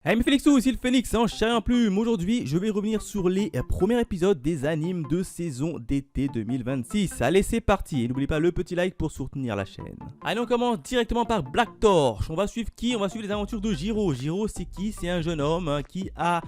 Hey mais Félixou, ici le Phoenix, hein, je en plume. Aujourd'hui, je vais revenir sur les premiers épisodes des animes de saison d'été 2026. Allez, c'est parti, et n'oubliez pas le petit like pour soutenir la chaîne. Allez, on commence directement par Black Torch. On va suivre qui? On va suivre les aventures de Jiro. Jiro, c'est qui? C'est un jeune homme hein, qui a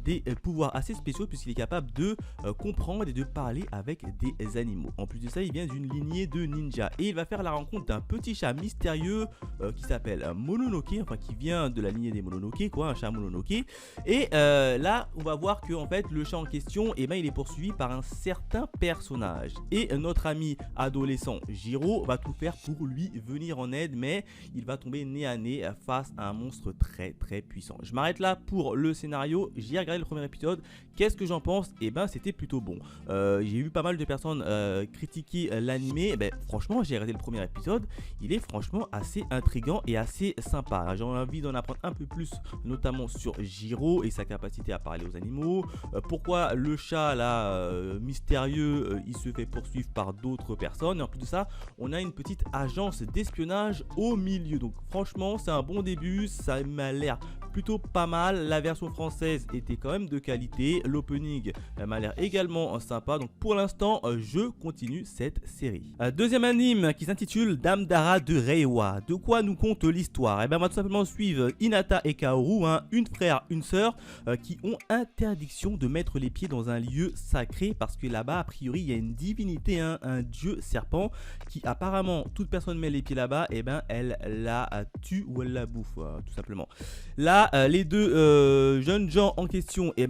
des pouvoirs assez spéciaux puisqu'il est capable de comprendre et de parler avec des animaux. En plus de ça, il vient d'une lignée de ninjas et il va faire la rencontre d'un petit chat mystérieux qui s'appelle Mononoke, enfin qui vient de la lignée des Mononoke, un chat Mononoke. Et là, on va voir que en fait, le chat en question, il est poursuivi par un certain personnage. Et notre ami adolescent Jiro va tout faire pour lui venir en aide, mais il va tomber nez à nez face à un monstre très puissant. Je m'arrête là pour le scénario. J'ai regardé le premier épisode. Qu'est-ce que j'en pense? Et c'était plutôt bon. J'ai vu pas mal de personnes critiquer l'animé. Franchement, j'ai regardé le premier épisode. Il est franchement assez intriguant et assez sympa. J'ai envie d'en apprendre un peu plus, notamment sur Jiro et sa capacité à parler aux animaux. Pourquoi le chat là mystérieux il se fait poursuivre par d'autres personnes. Et en plus de ça, on a une petite agence d'espionnage au milieu. Donc franchement, c'est un bon début. Ça m'a l'air plutôt pas mal. La version française était quand même de qualité. L'opening m'a l'air également sympa. Donc pour l'instant, je continue cette série. Deuxième anime qui s'intitule Dame Dara de Reiwa. De quoi nous compte l'histoire? On va tout simplement suivre Hinata et Kaoru, une frère, une sœur, qui ont interdiction de mettre les pieds dans un lieu sacré parce que là-bas, a priori, il y a une divinité, un dieu serpent qui apparemment, toute personne met les pieds là-bas, elle la tue ou elle la bouffe, tout simplement. Là, les deux jeunes gens en question, ils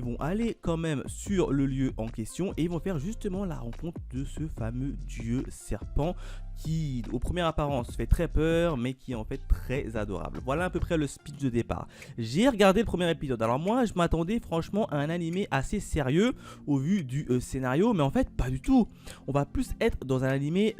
vont aller quand même sur le lieu en question et ils vont faire justement la rencontre de ce fameux dieu serpent qui, aux premières apparences, fait très peur, mais qui est en fait très adorable. Voilà à peu près le speech de départ. J'ai regardé le premier épisode. Alors moi, je m'attendais franchement à un animé assez sérieux au vu du scénario, mais en fait, pas du tout. On va plus être dans un animé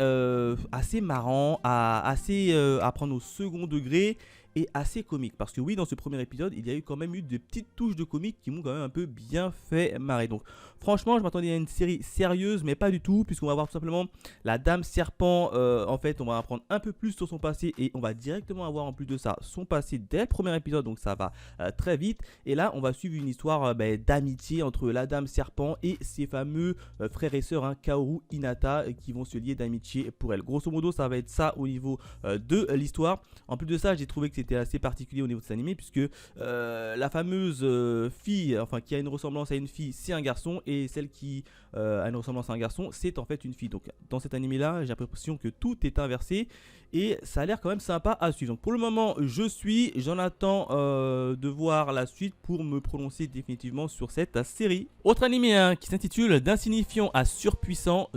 assez marrant, assez à prendre au second degré et assez comique, parce que oui, dans ce premier épisode il y a eu quand même eu des petites touches de comique qui m'ont quand même un peu bien fait marrer. Donc franchement, je m'attendais à une série sérieuse, mais pas du tout, puisqu'on va voir tout simplement la dame serpent. En fait, on va apprendre un peu plus sur son passé et on va directement avoir en plus de ça son passé dès le premier épisode, donc ça va très vite. Et là, on va suivre une histoire d'amitié entre la dame serpent et ses fameux frères et sœurs, Kaoru, Hinata, qui vont se lier d'amitié pour elle. Grosso modo, ça va être ça au niveau de l'histoire. En plus de ça, j'ai trouvé que c'était assez particulier au niveau de cet animé, puisque la fameuse fille, enfin qui a une ressemblance à une fille, c'est un garçon, et celle qui a une ressemblance à un garçon, c'est en fait une fille. Donc dans cet animé là, j'ai l'impression que tout est inversé et ça a l'air quand même sympa à suivre. Donc pour le moment, j'en attends de voir la suite pour me prononcer définitivement sur cette série. Autre animé qui s'intitule D'insignifiant à surpuissant,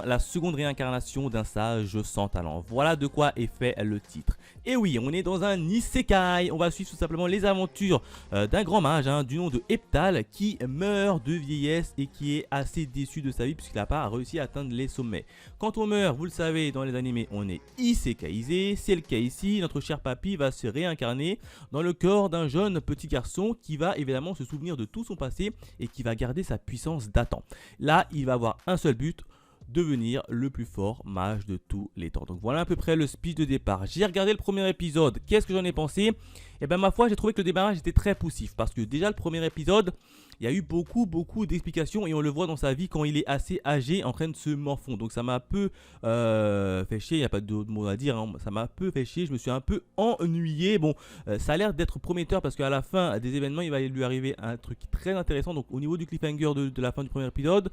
la seconde réincarnation d'un sage sans talent. Voilà de quoi est fait le titre. Et oui, on est dans un isekai. On va suivre tout simplement les aventures d'un grand mage du nom de Heptal qui meurt de vieillesse et qui est assez déçu de sa vie puisqu'il n'a pas réussi à atteindre les sommets. Quand on meurt, vous le savez, dans les animés, on est isekai-isé. C'est le cas ici. Notre cher papy va se réincarner dans le corps d'un jeune petit garçon qui va évidemment se souvenir de tout son passé et qui va garder sa puissance d'antan. Là, il va avoir un seul but: devenir le plus fort mage de tous les temps. Donc voilà à peu près le speech de départ. J'ai regardé le premier épisode. Qu'est-ce que j'en ai pensé? Ma foi, j'ai trouvé que le démarrage était très poussif parce que déjà le premier épisode, il y a eu beaucoup d'explications et on le voit dans sa vie quand il est assez âgé en train de se morfondre. Donc ça m'a un peu fait chier, il n'y a pas d'autre mot à dire, ça m'a un peu fait chier, je me suis un peu ennuyé. Bon, ça a l'air d'être prometteur parce qu'à la fin des événements, il va lui arriver un truc très intéressant. Donc au niveau du cliffhanger de la fin du premier épisode,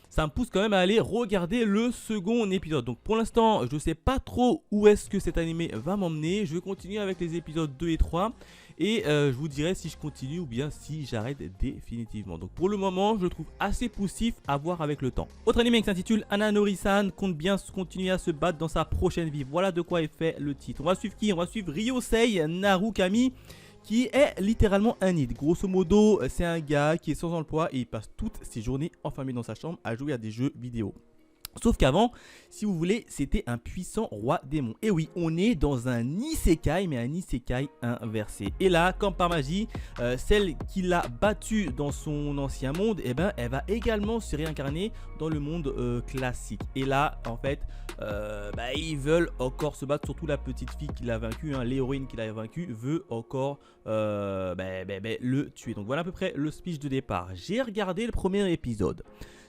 ça me pousse quand même à aller regarder le second épisode. Donc pour l'instant, je ne sais pas trop où est-ce que cet animé va m'emmener. Je vais continuer avec les épisodes 2 et 3. Et je vous dirai si je continue ou bien si j'arrête définitivement. Donc pour le moment, je le trouve assez poussif à voir avec le temps. Autre animé qui s'intitule Ananori-san compte bien continuer à se battre dans sa prochaine vie. Voilà de quoi est fait le titre. On va suivre qui? On va suivre Ryosei Narukami, qui est littéralement un nid. Grosso modo, c'est un gars qui est sans emploi et il passe toutes ses journées enfermé dans sa chambre à jouer à des jeux vidéo. Sauf qu'avant, si vous voulez, c'était un puissant roi démon. Et oui, on est dans un isekai, mais un isekai inversé. Et là, comme par magie, celle qui l'a battu dans son ancien monde, eh ben, elle va également se réincarner dans le monde classique. Et là, en fait, ils veulent encore se battre. Surtout la petite fille qui l'a vaincu, hein, l'héroïne qui l'a vaincu, veut encore le tuer. Donc voilà à peu près le speech de départ. J'ai regardé le premier épisode.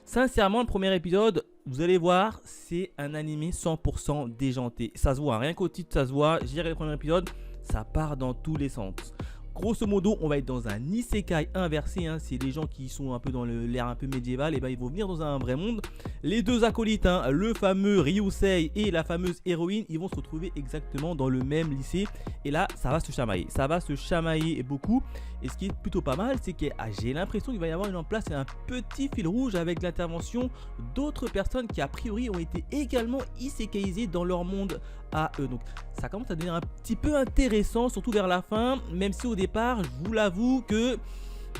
Sincèrement, le premier épisode, vous allez voir, c'est un animé 100% déjanté. Ça se voit, hein, rien qu'au titre, ça se voit. J'ai regardé le premier épisode, ça part dans tous les sens. Grosso modo, on va être dans un isekai inversé, hein. C'est les gens qui sont un peu dans l'ère un peu médiévale, et ben ils vont venir dans un vrai monde. Les deux acolytes, hein, le fameux Ryusei et la fameuse héroïne, ils vont se retrouver exactement dans le même lycée. Et là, ça va se chamailler. Ça va se chamailler beaucoup. Et ce qui est plutôt pas mal, c'est que j'ai l'impression qu'il va y avoir en place un petit fil rouge avec l'intervention d'autres personnes qui a priori ont été également isekaiisées dans leur monde à eux. Donc ça commence à devenir un petit peu intéressant, surtout vers la fin, même si au départ, je vous l'avoue que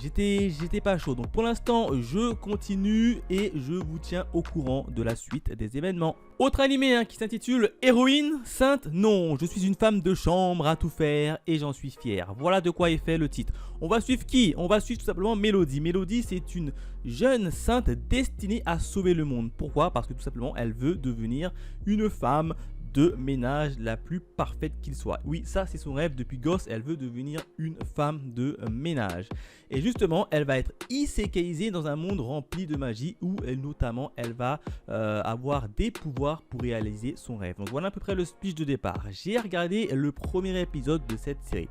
j'étais pas chaud. Donc pour l'instant, je continue et je vous tiens au courant de la suite des événements. Autre animé, hein, qui s'intitule Héroïne Sainte. Non, je suis une femme de chambre à tout faire et j'en suis fière. Voilà de quoi est fait le titre. On va suivre qui? On va suivre tout simplement Mélodie. Mélodie, c'est une jeune sainte destinée à sauver le monde. Pourquoi? Parce que tout simplement, elle veut devenir une femme de ménage la plus parfaite qu'il soit. Oui, ça c'est son rêve depuis gosse, elle veut devenir une femme de ménage. Et justement, elle va être isekaiisée dans un monde rempli de magie où notamment elle va avoir des pouvoirs pour réaliser son rêve. Donc voilà à peu près le speech de départ. J'ai regardé le premier épisode de cette série.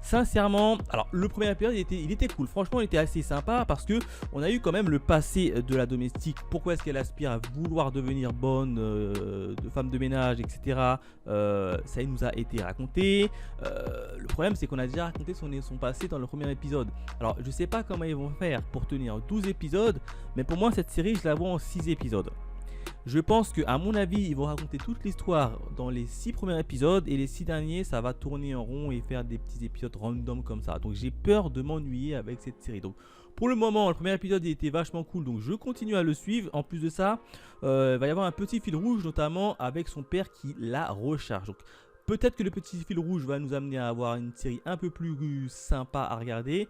Sincèrement, alors le premier épisode il était cool, franchement il était assez sympa parce que on a eu quand même le passé de la domestique, pourquoi est-ce qu'elle aspire à vouloir devenir bonne de femme de ménage, etc. Ça il nous a été raconté. Le problème c'est qu'on a déjà raconté son passé dans le premier épisode. Alors je sais pas comment ils vont faire pour tenir 12 épisodes, mais pour moi cette série je la vois en 6 épisodes. Je pense qu'à mon avis, ils vont raconter toute l'histoire dans les 6 premiers épisodes et les 6 derniers, ça va tourner en rond et faire des petits épisodes random comme ça. Donc j'ai peur de m'ennuyer avec cette série. Donc pour le moment, le premier épisode il était vachement cool, donc je continue à le suivre. En plus de ça, il va y avoir un petit fil rouge, notamment avec son père qui la recharge. Donc peut-être que le petit fil rouge va nous amener à avoir une série un peu plus sympa à regarder.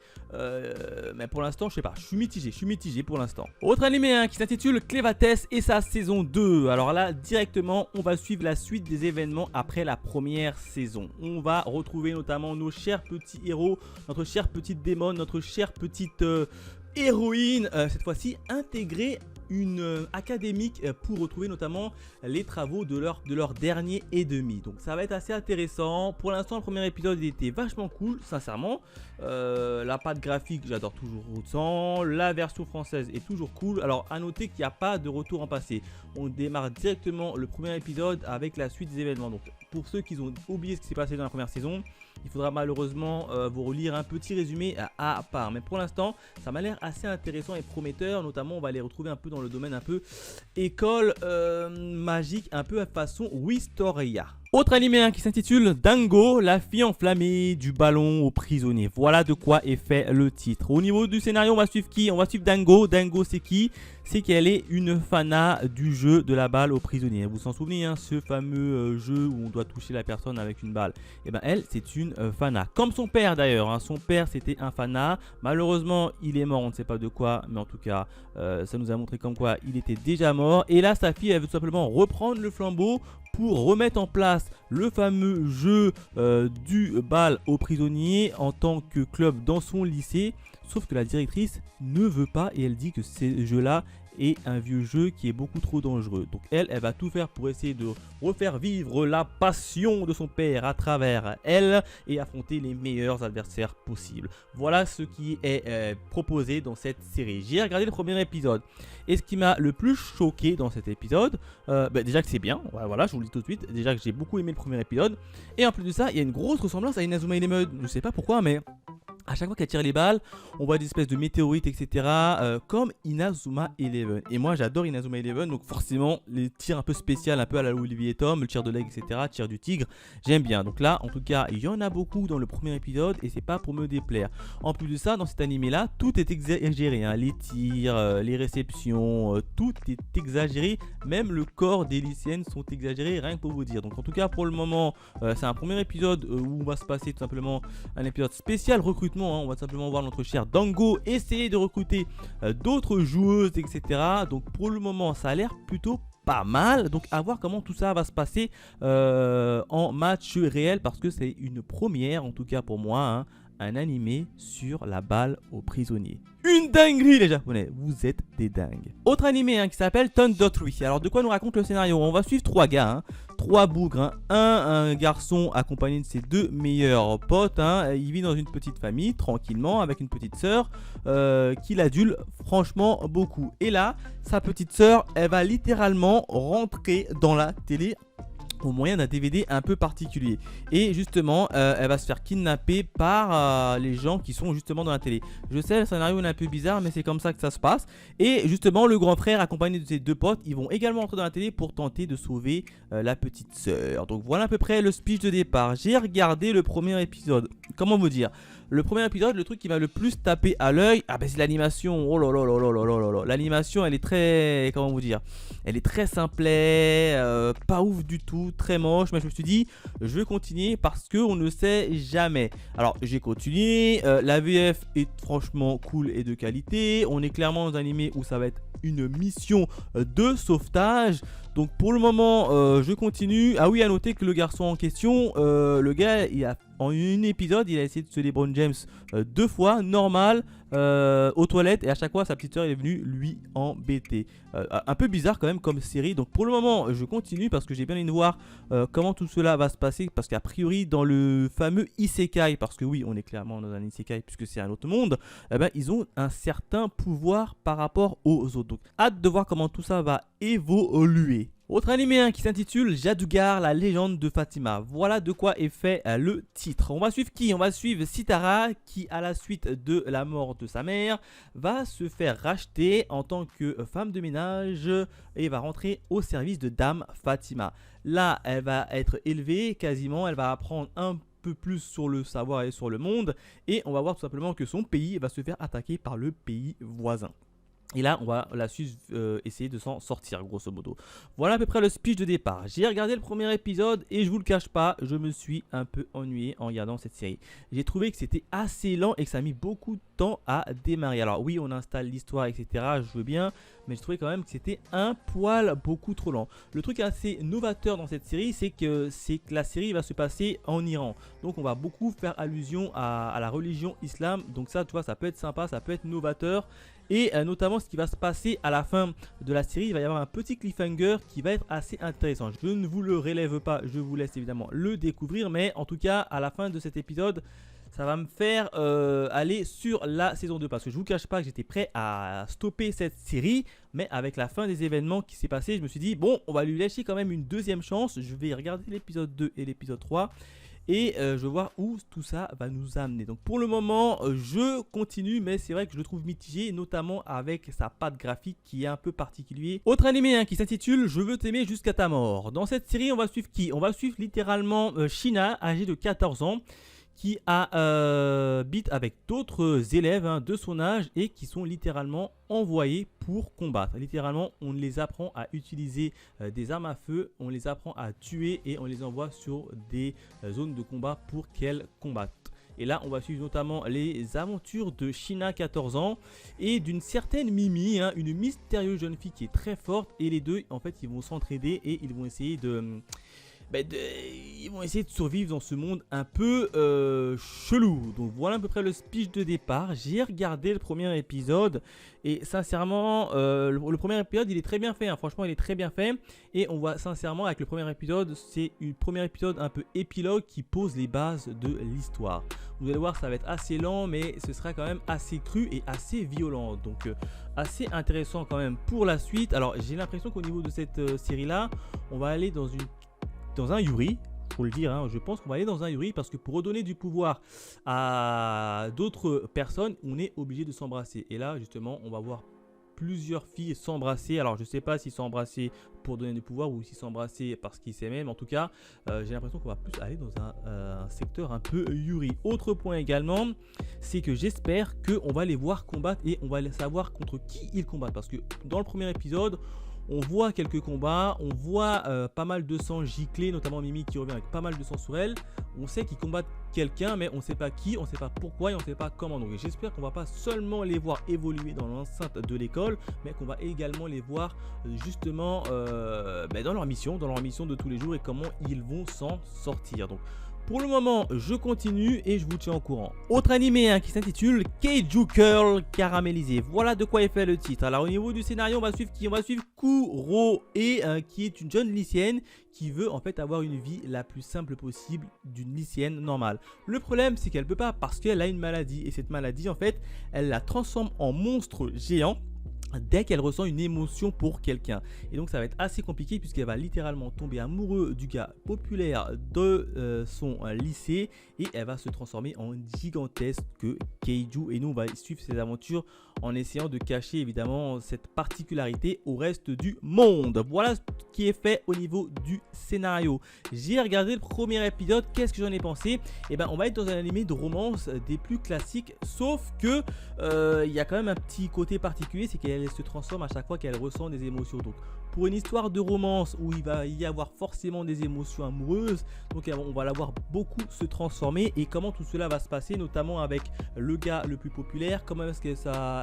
Mais pour l'instant, je sais pas. Je suis mitigé pour l'instant. Autre animé, hein, qui s'intitule Clévatès et sa saison 2. Alors là, directement, on va suivre la suite des événements après la première saison. On va retrouver notamment nos chers petits héros, notre chère petite démon, notre chère petite héroïne, cette fois-ci intégrée une académique pour retrouver notamment les travaux de leur dernier et demi. Donc ça va être assez intéressant. Pour l'instant, le premier épisode il était vachement cool, sincèrement. La patte graphique, j'adore toujours autant. La version française est toujours cool. Alors à noter qu'il n'y a pas de retour en passé. On démarre directement le premier épisode avec la suite des événements. Donc pour ceux qui ont oublié ce qui s'est passé dans la première saison, il faudra malheureusement vous relire un petit résumé à part. Mais pour l'instant, ça m'a l'air assez intéressant et prometteur. Notamment, on va les retrouver un peu dans le domaine un peu école magique, un peu à façon Wistoria. Autre animé, hein, qui s'intitule Dango, la fille enflammée du ballon aux prisonniers. Voilà de quoi est fait le titre. Au niveau du scénario, on va suivre qui? On va suivre Dango. Dango, c'est qui? C'est qu'elle est une fana du jeu de la balle aux prisonniers. Vous vous en souvenez, hein, ce fameux jeu où on doit toucher la personne avec une balle. Et ben elle, c'est une fana. Comme son père d'ailleurs. Hein. Son père, c'était un fana. Malheureusement, il est mort. On ne sait pas de quoi, mais en tout cas, ça nous a montré comme quoi il était déjà mort. Et là, sa fille, elle veut tout simplement reprendre le flambeau pour remettre en place le fameux jeu du bal aux prisonniers en tant que club dans son lycée. Sauf que la directrice ne veut pas et elle dit que ce jeu-là est un vieux jeu qui est beaucoup trop dangereux. Donc elle va tout faire pour essayer de refaire vivre la passion de son père à travers elle et affronter les meilleurs adversaires possibles. Voilà ce qui est proposé dans cette série. J'ai regardé le premier épisode et ce qui m'a le plus choqué dans cet épisode, déjà que c'est bien, voilà, je vous le dis tout de suite, déjà que j'ai beaucoup aimé le premier épisode et en plus de ça, il y a une grosse ressemblance à Inazuma Eleven. Je sais pas pourquoi, mais À chaque fois qu'elle tire les balles, on voit des espèces de météorites, etc. Comme Inazuma Eleven. Et moi, j'adore Inazuma Eleven, donc forcément, les tirs un peu spéciaux, un peu à la Olivier Tom, le tir de l'aigle, etc., tir du tigre, j'aime bien. Donc là, en tout cas, il y en a beaucoup dans le premier épisode et c'est pas pour me déplaire. En plus de ça, dans cet animé-là, tout est exagéré. Hein. Les tirs, les réceptions, tout est exagéré. Même le corps des lycéennes sont exagérés, rien que pour vous dire. Donc en tout cas, pour le moment, c'est un premier épisode où va se passer tout simplement un épisode spécial recrutement. On va simplement voir notre cher Dango essayer de recruter d'autres joueuses, etc. Donc pour le moment, ça a l'air plutôt pas mal. Donc à voir comment tout ça va se passer en match réel, parce que c'est une première, en tout cas pour moi, hein, un animé sur la balle aux prisonniers. Une dinguerie les japonais, vous êtes des dingues. Autre animé hein, qui s'appelle Thunder Tree. Alors de quoi nous raconte le scénario? On va suivre trois gars, hein, trois bougres. Hein. Un garçon accompagné de ses deux meilleurs potes. Hein. Il vit dans une petite famille tranquillement avec une petite sœur qui l'adule franchement beaucoup. Et là, sa petite sœur, elle va littéralement rentrer dans la télé au moyen d'un DVD un peu particulier. Et justement, elle va se faire kidnapper par les gens qui sont justement dans la télé. Je sais, le scénario est un peu bizarre, mais c'est comme ça que ça se passe. Et justement, le grand frère, accompagné de ses deux potes, ils vont également entrer dans la télé pour tenter de sauver la petite sœur. Donc voilà à peu près le speech de départ. J'ai regardé le premier épisode. Comment vous dire? Le premier épisode, le truc qui m'a le plus tapé à l'œil, c'est l'animation. Oh là là là là là là là là. L'animation, elle est très, comment vous dire, elle est très simplet, pas ouf du tout, très moche. Mais je me suis dit, je vais continuer parce que on ne sait jamais. Alors j'ai continué. La VF est franchement cool et de qualité. On est clairement dans un animé où ça va être une mission de sauvetage. Donc pour le moment, je continue. Ah oui, à noter que le garçon en question, le gars, en un épisode, il a essayé de se LeBron James 2 fois, normal, aux toilettes. Et à chaque fois, sa petite soeur est venue lui embêter. Un peu bizarre quand même comme série. Donc pour le moment, je continue parce que j'ai bien envie de voir comment tout cela va se passer. Parce qu'a priori, dans le fameux Isekai, parce que oui, on est clairement dans un Isekai puisque c'est un autre monde, ils ont un certain pouvoir par rapport aux autres. Donc hâte de voir comment tout ça va évoluer. Autre animé hein, qui s'intitule Jadugar, la légende de Fatima. Voilà de quoi est fait le titre. On va suivre qui? On va suivre Sitara qui, à la suite de la mort de sa mère, va se faire racheter en tant que femme de ménage et va rentrer au service de Dame Fatima. Là, elle va être élevée quasiment, elle va apprendre un peu plus sur le savoir et sur le monde. Et on va voir tout simplement que son pays va se faire attaquer par le pays voisin. Et là, on va la suivre, essayer de s'en sortir, grosso modo. Voilà à peu près le speech de départ. J'ai regardé le premier épisode et je vous le cache pas, je me suis un peu ennuyé en regardant cette série. J'ai trouvé que c'était assez lent et que ça a mis beaucoup de temps à démarrer. Alors oui, on installe l'histoire, etc. Je veux bien, mais je trouvais quand même que c'était un poil beaucoup trop lent. Le truc assez novateur dans cette série, c'est que la série va se passer en Iran. Donc on va beaucoup faire allusion à la religion islam. Donc ça, tu vois, ça peut être sympa, ça peut être novateur. Et notamment ce qui va se passer à la fin de la série, il va y avoir un petit cliffhanger qui va être assez intéressant. Je ne vous le relève pas, je vous laisse évidemment le découvrir. Mais en tout cas, à la fin de cet épisode, ça va me faire aller sur la saison 2. Parce que je ne vous cache pas que j'étais prêt à stopper cette série. Mais avec la fin des événements qui s'est passé, je me suis dit, bon, on va lui laisser quand même une deuxième chance. Je vais regarder l'épisode 2 et l'épisode 3. Et je vais voir où tout ça va nous amener. Donc pour le moment, je continue, mais c'est vrai que je le trouve mitigé, notamment avec sa patte graphique qui est un peu particulier. Autre animé hein, qui s'intitule Je veux t'aimer jusqu'à ta mort. Dans cette série, on va suivre qui? On va suivre littéralement Shina, âgée de 14 ans, qui habite avec d'autres élèves hein, de son âge et qui sont littéralement envoyés pour combattre. Littéralement, on les apprend à utiliser des armes à feu, on les apprend à tuer et on les envoie sur des zones de combat pour qu'elles combattent. Et là, on va suivre notamment les aventures de Shina, 14 ans, et d'une certaine Mimi, hein, une mystérieuse jeune fille qui est très forte. Et les deux, en fait, ils vont s'entraider et ils vont essayer ils vont essayer de survivre dans ce monde un peu chelou. Donc voilà à peu près le speech de départ. J'ai regardé le premier épisode et sincèrement le premier épisode il est très bien fait hein. Franchement il est très bien fait. Et on voit sincèrement avec le premier épisode, c'est un premier épisode un peu épilogue qui pose les bases de l'histoire. Vous allez voir ça va être assez lent mais ce sera quand même assez cru et assez violent. Donc assez intéressant quand même pour la suite. Alors j'ai l'impression qu'au niveau de cette série là on va aller dans un Yuri, faut le dire, hein, je pense qu'on va aller dans un Yuri parce que pour redonner du pouvoir à d'autres personnes, on est obligé de s'embrasser. Et là, justement, on va voir plusieurs filles s'embrasser. Alors, je sais pas s'ils s'embrassaient pour donner du pouvoir ou s'ils s'embrassaient parce qu'ils s'aimaient. Mais en tout cas, j'ai l'impression qu'on va plus aller dans un secteur un peu Yuri. Autre point également, c'est que j'espère qu'on va les voir combattre et on va savoir contre qui ils combattent. Parce que dans le premier épisode, on voit quelques combats, on voit pas mal de sang gicler, notamment Mimi qui revient avec pas mal de sang sur elle. On sait qu'ils combattent quelqu'un, mais on ne sait pas qui, on ne sait pas pourquoi et on ne sait pas comment. Donc j'espère qu'on ne va pas seulement les voir évoluer dans l'enceinte de l'école, mais qu'on va également les voir justement dans leur mission de tous les jours et comment ils vont s'en sortir. Donc pour le moment, je continue et je vous tiens au courant. Autre animé qui s'intitule Keiju Girl Caramélisé. Voilà de quoi est fait le titre. Alors au niveau du scénario, on va suivre qui? On va suivre Kuro qui est une jeune lycéenne qui veut en fait avoir une vie la plus simple possible d'une lycéenne normale. Le problème, c'est qu'elle ne peut pas parce qu'elle a une maladie. Et cette maladie, en fait, elle la transforme en monstre géant dès qu'elle ressent une émotion pour quelqu'un. Et donc ça va être assez compliqué puisqu'elle va littéralement tomber amoureuse du gars populaire de son lycée et elle va se transformer en gigantesque Keiju. Et nous on va suivre ses aventures en essayant de cacher évidemment cette particularité au reste du monde. Voilà ce qui est fait au niveau du scénario. J'ai regardé le premier épisode, qu'est-ce que j'en ai pensé? Et ben on va être dans un animé de romance des plus classiques, sauf que il y a quand même un petit côté particulier, c'est qu'elle se transforme à chaque fois qu'elle ressent des émotions. Donc pour une histoire de romance où il va y avoir forcément des émotions amoureuses, donc on va la voir beaucoup se transformer. Et comment tout cela va se passer, notamment avec le gars le plus populaire, comment est-ce que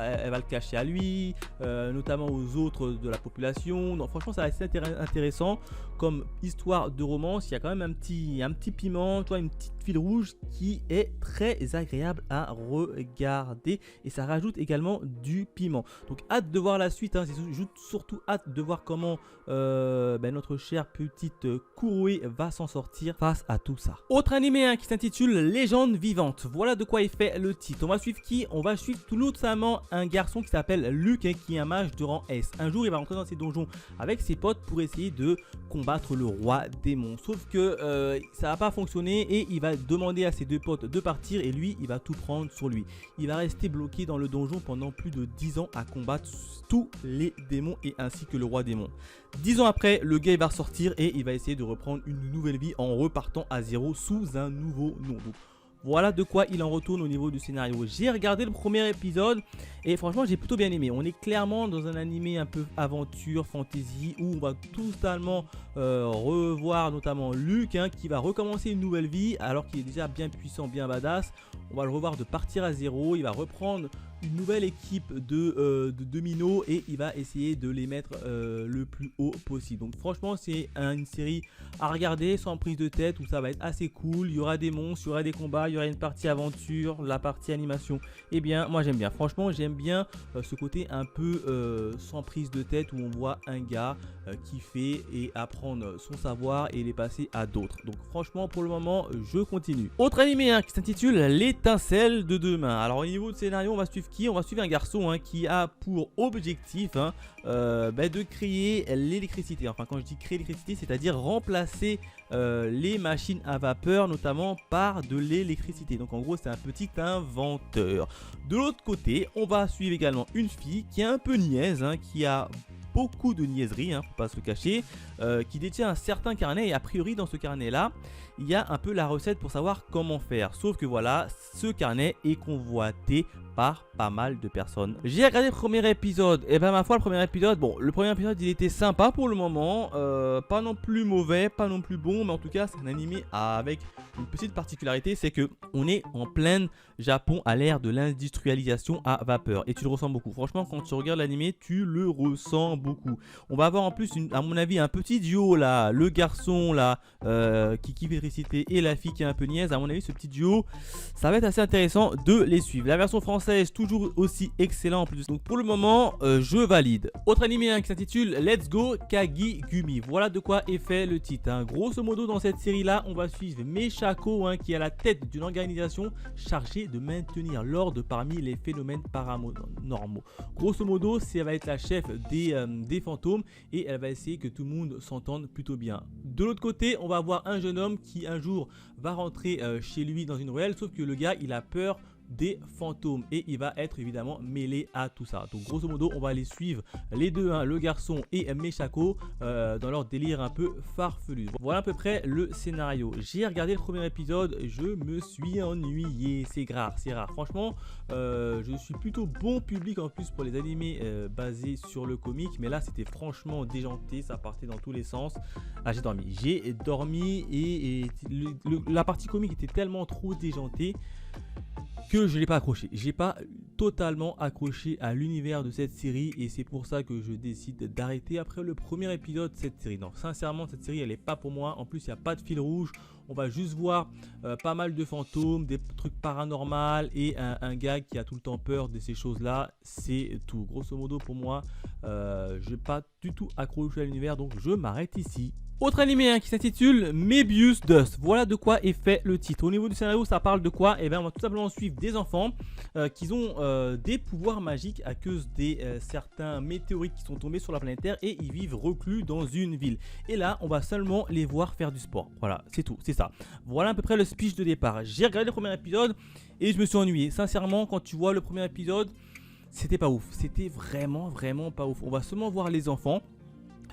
elle va le cacher à lui, notamment aux autres de la population. Donc franchement ça va être intéressant comme histoire de romance. Il y a quand même un petit piment, une petite fil rouge qui est très agréable à regarder et ça rajoute également du piment. Donc hâte de voir la suite, j'ai surtout hâte de voir comment notre chère petite Kuroe va s'en sortir face à tout ça. Autre animé qui s'intitule Légende vivante. Voilà de quoi est fait le titre. On va suivre qui? On va suivre tout notamment un garçon qui s'appelle Luc qui est un mage de rang S. Un jour il va rentrer dans ses donjons avec ses potes pour essayer de combattre le roi démon. Sauf que ça va pas fonctionner et il va demander à ses deux potes de partir et lui il va tout prendre sur lui. Il va rester bloqué dans le donjon pendant plus de 10 ans à combattre tous les démons et ainsi que le roi démon. 10 ans après, le gars il va ressortir et il va essayer de reprendre une nouvelle vie en repartant à zéro sous un nouveau nom. Donc, voilà de quoi il en retourne au niveau du scénario. J'ai regardé le premier épisode et franchement j'ai plutôt bien aimé. On est clairement dans un animé un peu aventure, fantasy où on va totalement revoir notamment Luc qui va recommencer une nouvelle vie alors qu'il est déjà bien puissant, bien badass. On va le revoir de partir à zéro, il va reprendre une nouvelle équipe de minots et il va essayer de les mettre le plus haut possible. Donc franchement c'est une série à regarder sans prise de tête où ça va être assez cool. Il y aura des monstres, il y aura des combats, il y aura une partie aventure, la partie animation. Et bien moi j'aime bien, franchement j'aime bien ce côté un peu sans prise de tête où on voit un gars kiffer et apprendre son savoir et les passer à d'autres. Donc franchement pour le moment je continue. Autre animé qui s'intitule L'étincelle de demain. Alors au niveau de scénario on va suivre qui? On va suivre un garçon qui a pour objectif de créer l'électricité. Enfin quand je dis créer l'électricité, c'est-à-dire remplacer les machines à vapeur notamment par de l'électricité. Donc en gros c'est un petit inventeur. De l'autre côté on va suivre également une fille qui est un peu niaise, qui a beaucoup de niaiseries, faut pas se le cacher, qui détient un certain carnet et a priori dans ce carnet là il y a un peu la recette pour savoir comment faire. Sauf que voilà, ce carnet est convoité par pas mal de personnes. J'ai regardé le premier épisode et ma foi le premier épisode, le premier épisode il était sympa pour le moment, pas non plus mauvais, pas non plus bon, mais en tout cas c'est un animé avec une petite particularité, c'est que on est en plein Japon à l'ère de l'industrialisation à vapeur et tu le ressens beaucoup. Franchement quand tu regardes l'animé tu le ressens beaucoup. On va avoir en plus à mon avis un petit duo là, le garçon là qui kiffe l'électricité et la fille qui est un peu niaise. À mon avis ce petit duo ça va être assez intéressant de les suivre. La version française toujours aussi excellent en plus. Donc pour le moment je valide. Autre animé qui s'intitule Let's Go Kagigumi. Voilà de quoi est fait le titre. Grosso modo dans cette série là on va suivre Meshako qui est à la tête d'une organisation chargée de maintenir l'ordre parmi les phénomènes paranormaux. Grosso modo, ça va être la chef des fantômes et elle va essayer que tout le monde s'entende plutôt bien. De l'autre côté, on va avoir un jeune homme qui un jour va rentrer chez lui dans une ruelle, sauf que le gars il a peur des fantômes et il va être évidemment mêlé à tout ça. Donc grosso modo on va les suivre les deux, hein, le garçon et Meshako dans leur délire un peu farfelu. Voilà à peu près le scénario. J'ai regardé le premier épisode, je me suis ennuyé, c'est rare. Franchement je suis plutôt bon public en plus pour les animés basés sur le comique, mais là c'était franchement déjanté, ça partait dans tous les sens. Ah, j'ai dormi et la partie comique était tellement trop déjantée que je n'ai pas accroché. J'ai pas totalement accroché à l'univers de cette série et c'est pour ça que je décide d'arrêter après le premier épisode de cette série. Non, sincèrement, cette série elle est pas pour moi. En plus, il n'y a pas de fil rouge. On va juste voir pas mal de fantômes, des trucs paranormaux et un gars qui a tout le temps peur de ces choses-là. C'est tout. Grosso modo, pour moi, je n'ai pas du tout accroché à l'univers, donc je m'arrête ici. Autre animé hein, qui s'intitule Mebius Dust. Voilà de quoi est fait le titre. Au niveau du scénario, ça parle de quoi? Eh bien, on va tout simplement suivre des enfants qui ont des pouvoirs magiques à cause des certains météorites qui sont tombés sur la planète Terre et ils vivent reclus dans une ville. Et là, on va seulement les voir faire du sport. Voilà, c'est tout, c'est ça. Voilà à peu près le speech de départ. J'ai regardé le premier épisode et je me suis ennuyé. Sincèrement, quand tu vois le premier épisode, c'était pas ouf. C'était vraiment pas ouf. On va seulement voir les enfants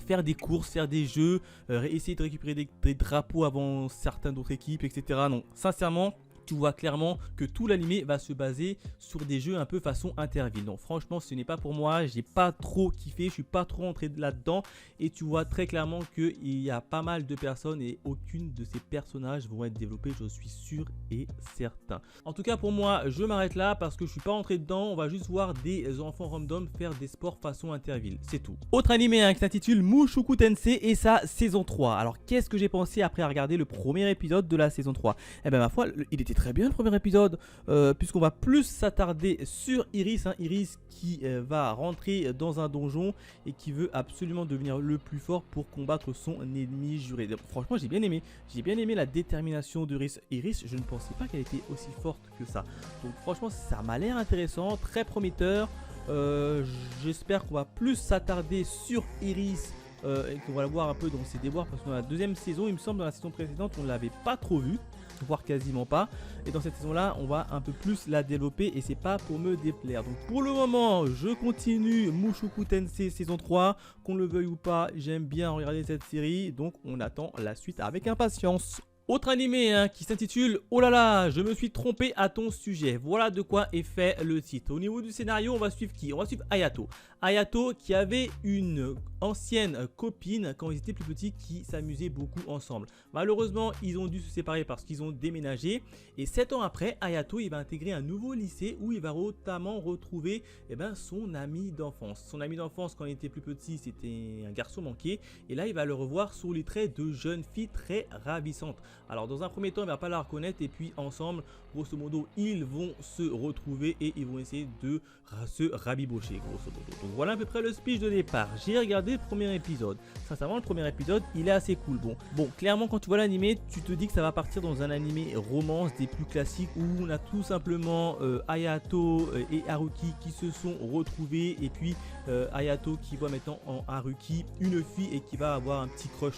faire des courses, faire des jeux, essayer de récupérer des drapeaux avant certaines d'autres équipes, etc. Non, sincèrement, tu vois clairement que tout l'animé va se baser sur des jeux un peu façon Interville. Donc franchement, ce n'est pas pour moi, j'ai pas trop kiffé, je suis pas trop entré là-dedans et tu vois très clairement qu'il y a pas mal de personnes et aucune de ces personnages vont être développés, je suis sûr et certain. En tout cas pour moi, je m'arrête là parce que je suis pas entré dedans, on va juste voir des enfants random faire des sports façon Interville, c'est tout. Autre animé hein, qui s'intitule Mushoku Tensei et sa saison 3. Alors qu'est-ce que j'ai pensé après regarder le premier épisode de la saison 3? Eh bien ma foi, il était très bien le premier épisode puisqu'on va plus s'attarder sur Iris, hein, Iris qui va rentrer dans un donjon et qui veut absolument devenir le plus fort pour combattre son ennemi juré. Donc, franchement j'ai bien aimé la détermination d'Iris. Iris, je ne pensais pas qu'elle était aussi forte que ça. Donc franchement ça m'a l'air intéressant, très prometteur. J'espère qu'on va plus s'attarder sur Iris et qu'on va la voir un peu dans ses déboires parce que dans la deuxième saison, il me semble dans la saison précédente on ne l'avait pas trop vue, voire quasiment pas, et dans cette saison là on va un peu plus la développer et c'est pas pour me déplaire. Donc pour le moment je continue Mushoku Tensei saison 3, qu'on le veuille ou pas, j'aime bien regarder cette série, donc on attend la suite avec impatience. Autre animé hein, qui s'intitule Oh là là, je me suis trompé à ton sujet. Voilà de quoi est fait le titre. Au niveau du scénario, on va suivre qui? On va suivre Hayato. Hayato qui avait une ancienne copine quand ils étaient plus petits qui s'amusaient beaucoup ensemble. Malheureusement, ils ont dû se séparer parce qu'ils ont déménagé. Et 7 ans après, Hayato il va intégrer un nouveau lycée où il va notamment retrouver son ami d'enfance. Son ami d'enfance quand il était plus petit, c'était un garçon manqué. Et là, il va le revoir sous les traits de jeune fille très ravissante. Alors dans un premier temps il va pas la reconnaître et puis ensemble grosso modo ils vont se retrouver et ils vont essayer de se rabibocher grosso modo. Donc voilà à peu près le speech de départ. J'ai regardé le premier épisode. Sincèrement le premier épisode il est assez cool. Bon clairement quand tu vois l'animé tu te dis que ça va partir dans un animé romance des plus classiques où on a tout simplement Hayato et Haruki qui se sont retrouvés et puis Hayato qui voit maintenant en Haruki une fille et qui va avoir un petit crush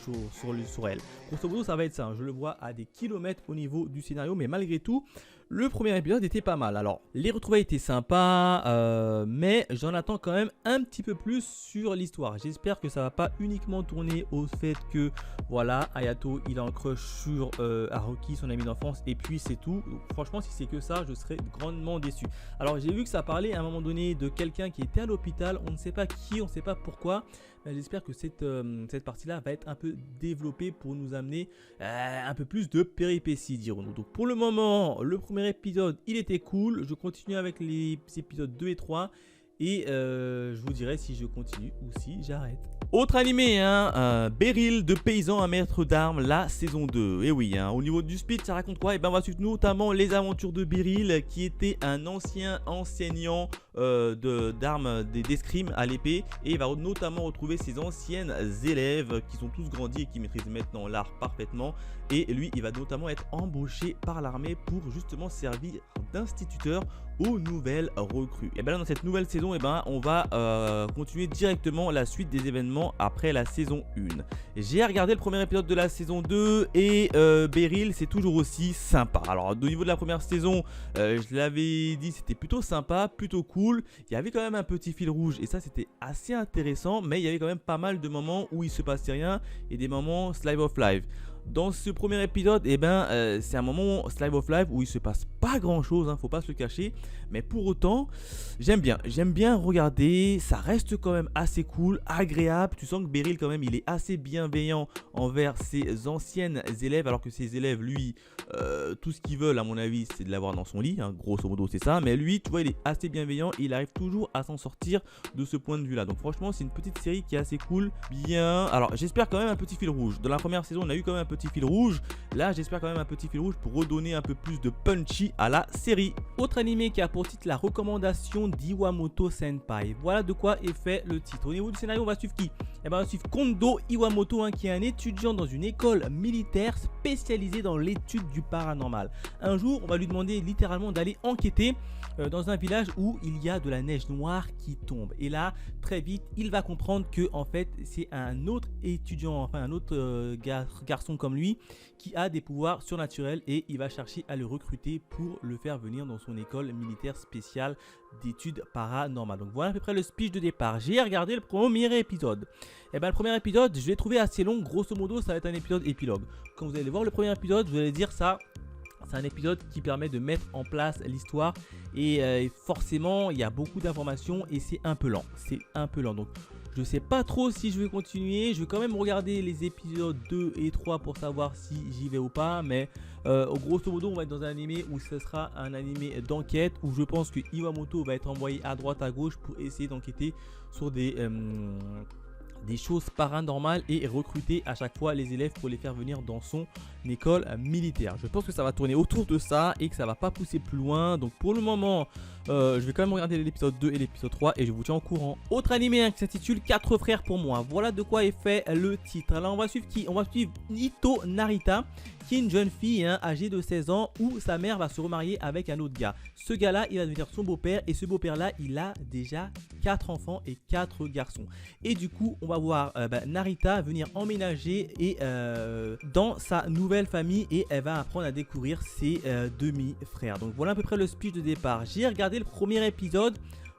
sur elle. Grosso modo ça va être ça, hein. Je le vois à des kilomètres au niveau du scénario mais malgré tout le premier épisode était pas mal. Alors les retrouvailles étaient sympas mais j'en attends quand même un petit peu plus sur l'histoire. J'espère que ça va pas uniquement tourner au fait que voilà Hayato il a un crush sur Haruki son ami d'enfance et puis c'est tout. Donc, franchement si c'est que ça je serais grandement déçu. Alors j'ai vu que ça parlait à un moment donné de quelqu'un qui était à l'hôpital, on ne sait pas qui, on ne sait pas pourquoi. J'espère que cette partie-là va être un peu développée pour nous amener un peu plus de péripéties, dirons-nous. Donc pour le moment, le premier épisode, il était cool. Je continue avec les épisodes 2 et 3. et je vous dirai si je continue ou si j'arrête. Autre animé, Beryl de paysan à maître d'armes, la saison 2. Et oui, au niveau du speed, ça raconte quoi? Et ben on va suivre notamment les aventures de Beryl, qui était un ancien enseignant d'armes d'escrime à l'épée. Et il va notamment retrouver ses anciennes élèves qui sont tous grandis et qui maîtrisent maintenant l'art parfaitement. Et lui, il va notamment être embauché par l'armée pour justement servir d'instituteur aux nouvelles recrues. Et bien là, dans cette nouvelle saison, on va continuer directement la suite des événements après la saison 1. J'ai regardé le premier épisode de la saison 2 et Beryl, c'est toujours aussi sympa. Alors au niveau de la première saison, je l'avais dit, c'était plutôt sympa, plutôt cool. Il y avait quand même un petit fil rouge et ça c'était assez intéressant, mais il y avait quand même pas mal de moments où il se passait rien et des moments slice of life. Dans ce premier épisode, c'est un moment slice of life où il se passe pas grand chose, faut pas se le cacher, mais pour autant j'aime bien regarder, ça reste quand même assez cool, agréable. Tu sens que Beryl quand même il est assez bienveillant envers ses anciennes élèves, alors que ses élèves lui tout ce qu'ils veulent à mon avis c'est de l'avoir dans son lit, grosso modo c'est ça, mais lui tu vois il est assez bienveillant, il arrive toujours à s'en sortir de ce point de vue là. Donc franchement c'est une petite série qui est assez cool, bien. Alors j'espère quand même un petit fil rouge. Dans la première saison on a eu quand même un petit fil rouge, là j'espère quand même un petit fil rouge pour redonner un peu plus de punchy à la série. Autre animé qui a pour titre la recommandation d'Iwamoto Senpai. Voilà de quoi est fait le titre. Au niveau du scénario on va suivre qui? On va suivre Kondo Iwamoto, qui est un étudiant dans une école militaire spécialisée dans l'étude du paranormal. Un jour on va lui demander littéralement d'aller enquêter dans un village où il y a de la neige noire qui tombe, et là très vite il va comprendre que en fait c'est un autre étudiant, enfin un autre garçon comme lui qui a des pouvoirs surnaturels, et il va chercher à le recruter pour le faire venir dans son école militaire spéciale d'études paranormales. Donc voilà à peu près le speech de départ. J'ai regardé le premier épisode. Et le premier épisode je l'ai trouvé assez long, grosso modo ça va être un épisode épilogue. Quand vous allez voir le premier épisode, vous allez dire ça. C'est un épisode qui permet de mettre en place l'histoire, et forcément il y a beaucoup d'informations et c'est un peu lent. Donc je sais pas trop si je vais continuer. Je vais quand même regarder les épisodes 2 et 3 pour savoir si j'y vais ou pas. Mais grosso modo on va être dans un animé où ce sera un animé d'enquête, où je pense que Iwamoto va être envoyé à droite à gauche pour essayer d'enquêter sur des choses paranormales et recruter à chaque fois les élèves pour les faire venir dans son école militaire. Je pense que ça va tourner autour de ça et que ça va pas pousser plus loin. Donc pour le moment je vais quand même regarder l'épisode 2 et l'épisode 3 et je vous tiens au courant. Autre animé qui s'intitule 4 frères pour moi. Voilà de quoi est fait le titre. Alors on va suivre qui? On va suivre Ito Narita, qui est une jeune fille âgée de 16 ans où sa mère va se remarier avec un autre gars. Ce gars là il va devenir son beau-père, et ce beau-père là il a déjà 4 enfants et 4 garçons. Et du coup on va voir Narita venir emménager et dans sa nouvelle famille, et elle va apprendre à découvrir ses demi-frères. Donc voilà à peu près le speech de départ. J'ai regardé le premier épisode.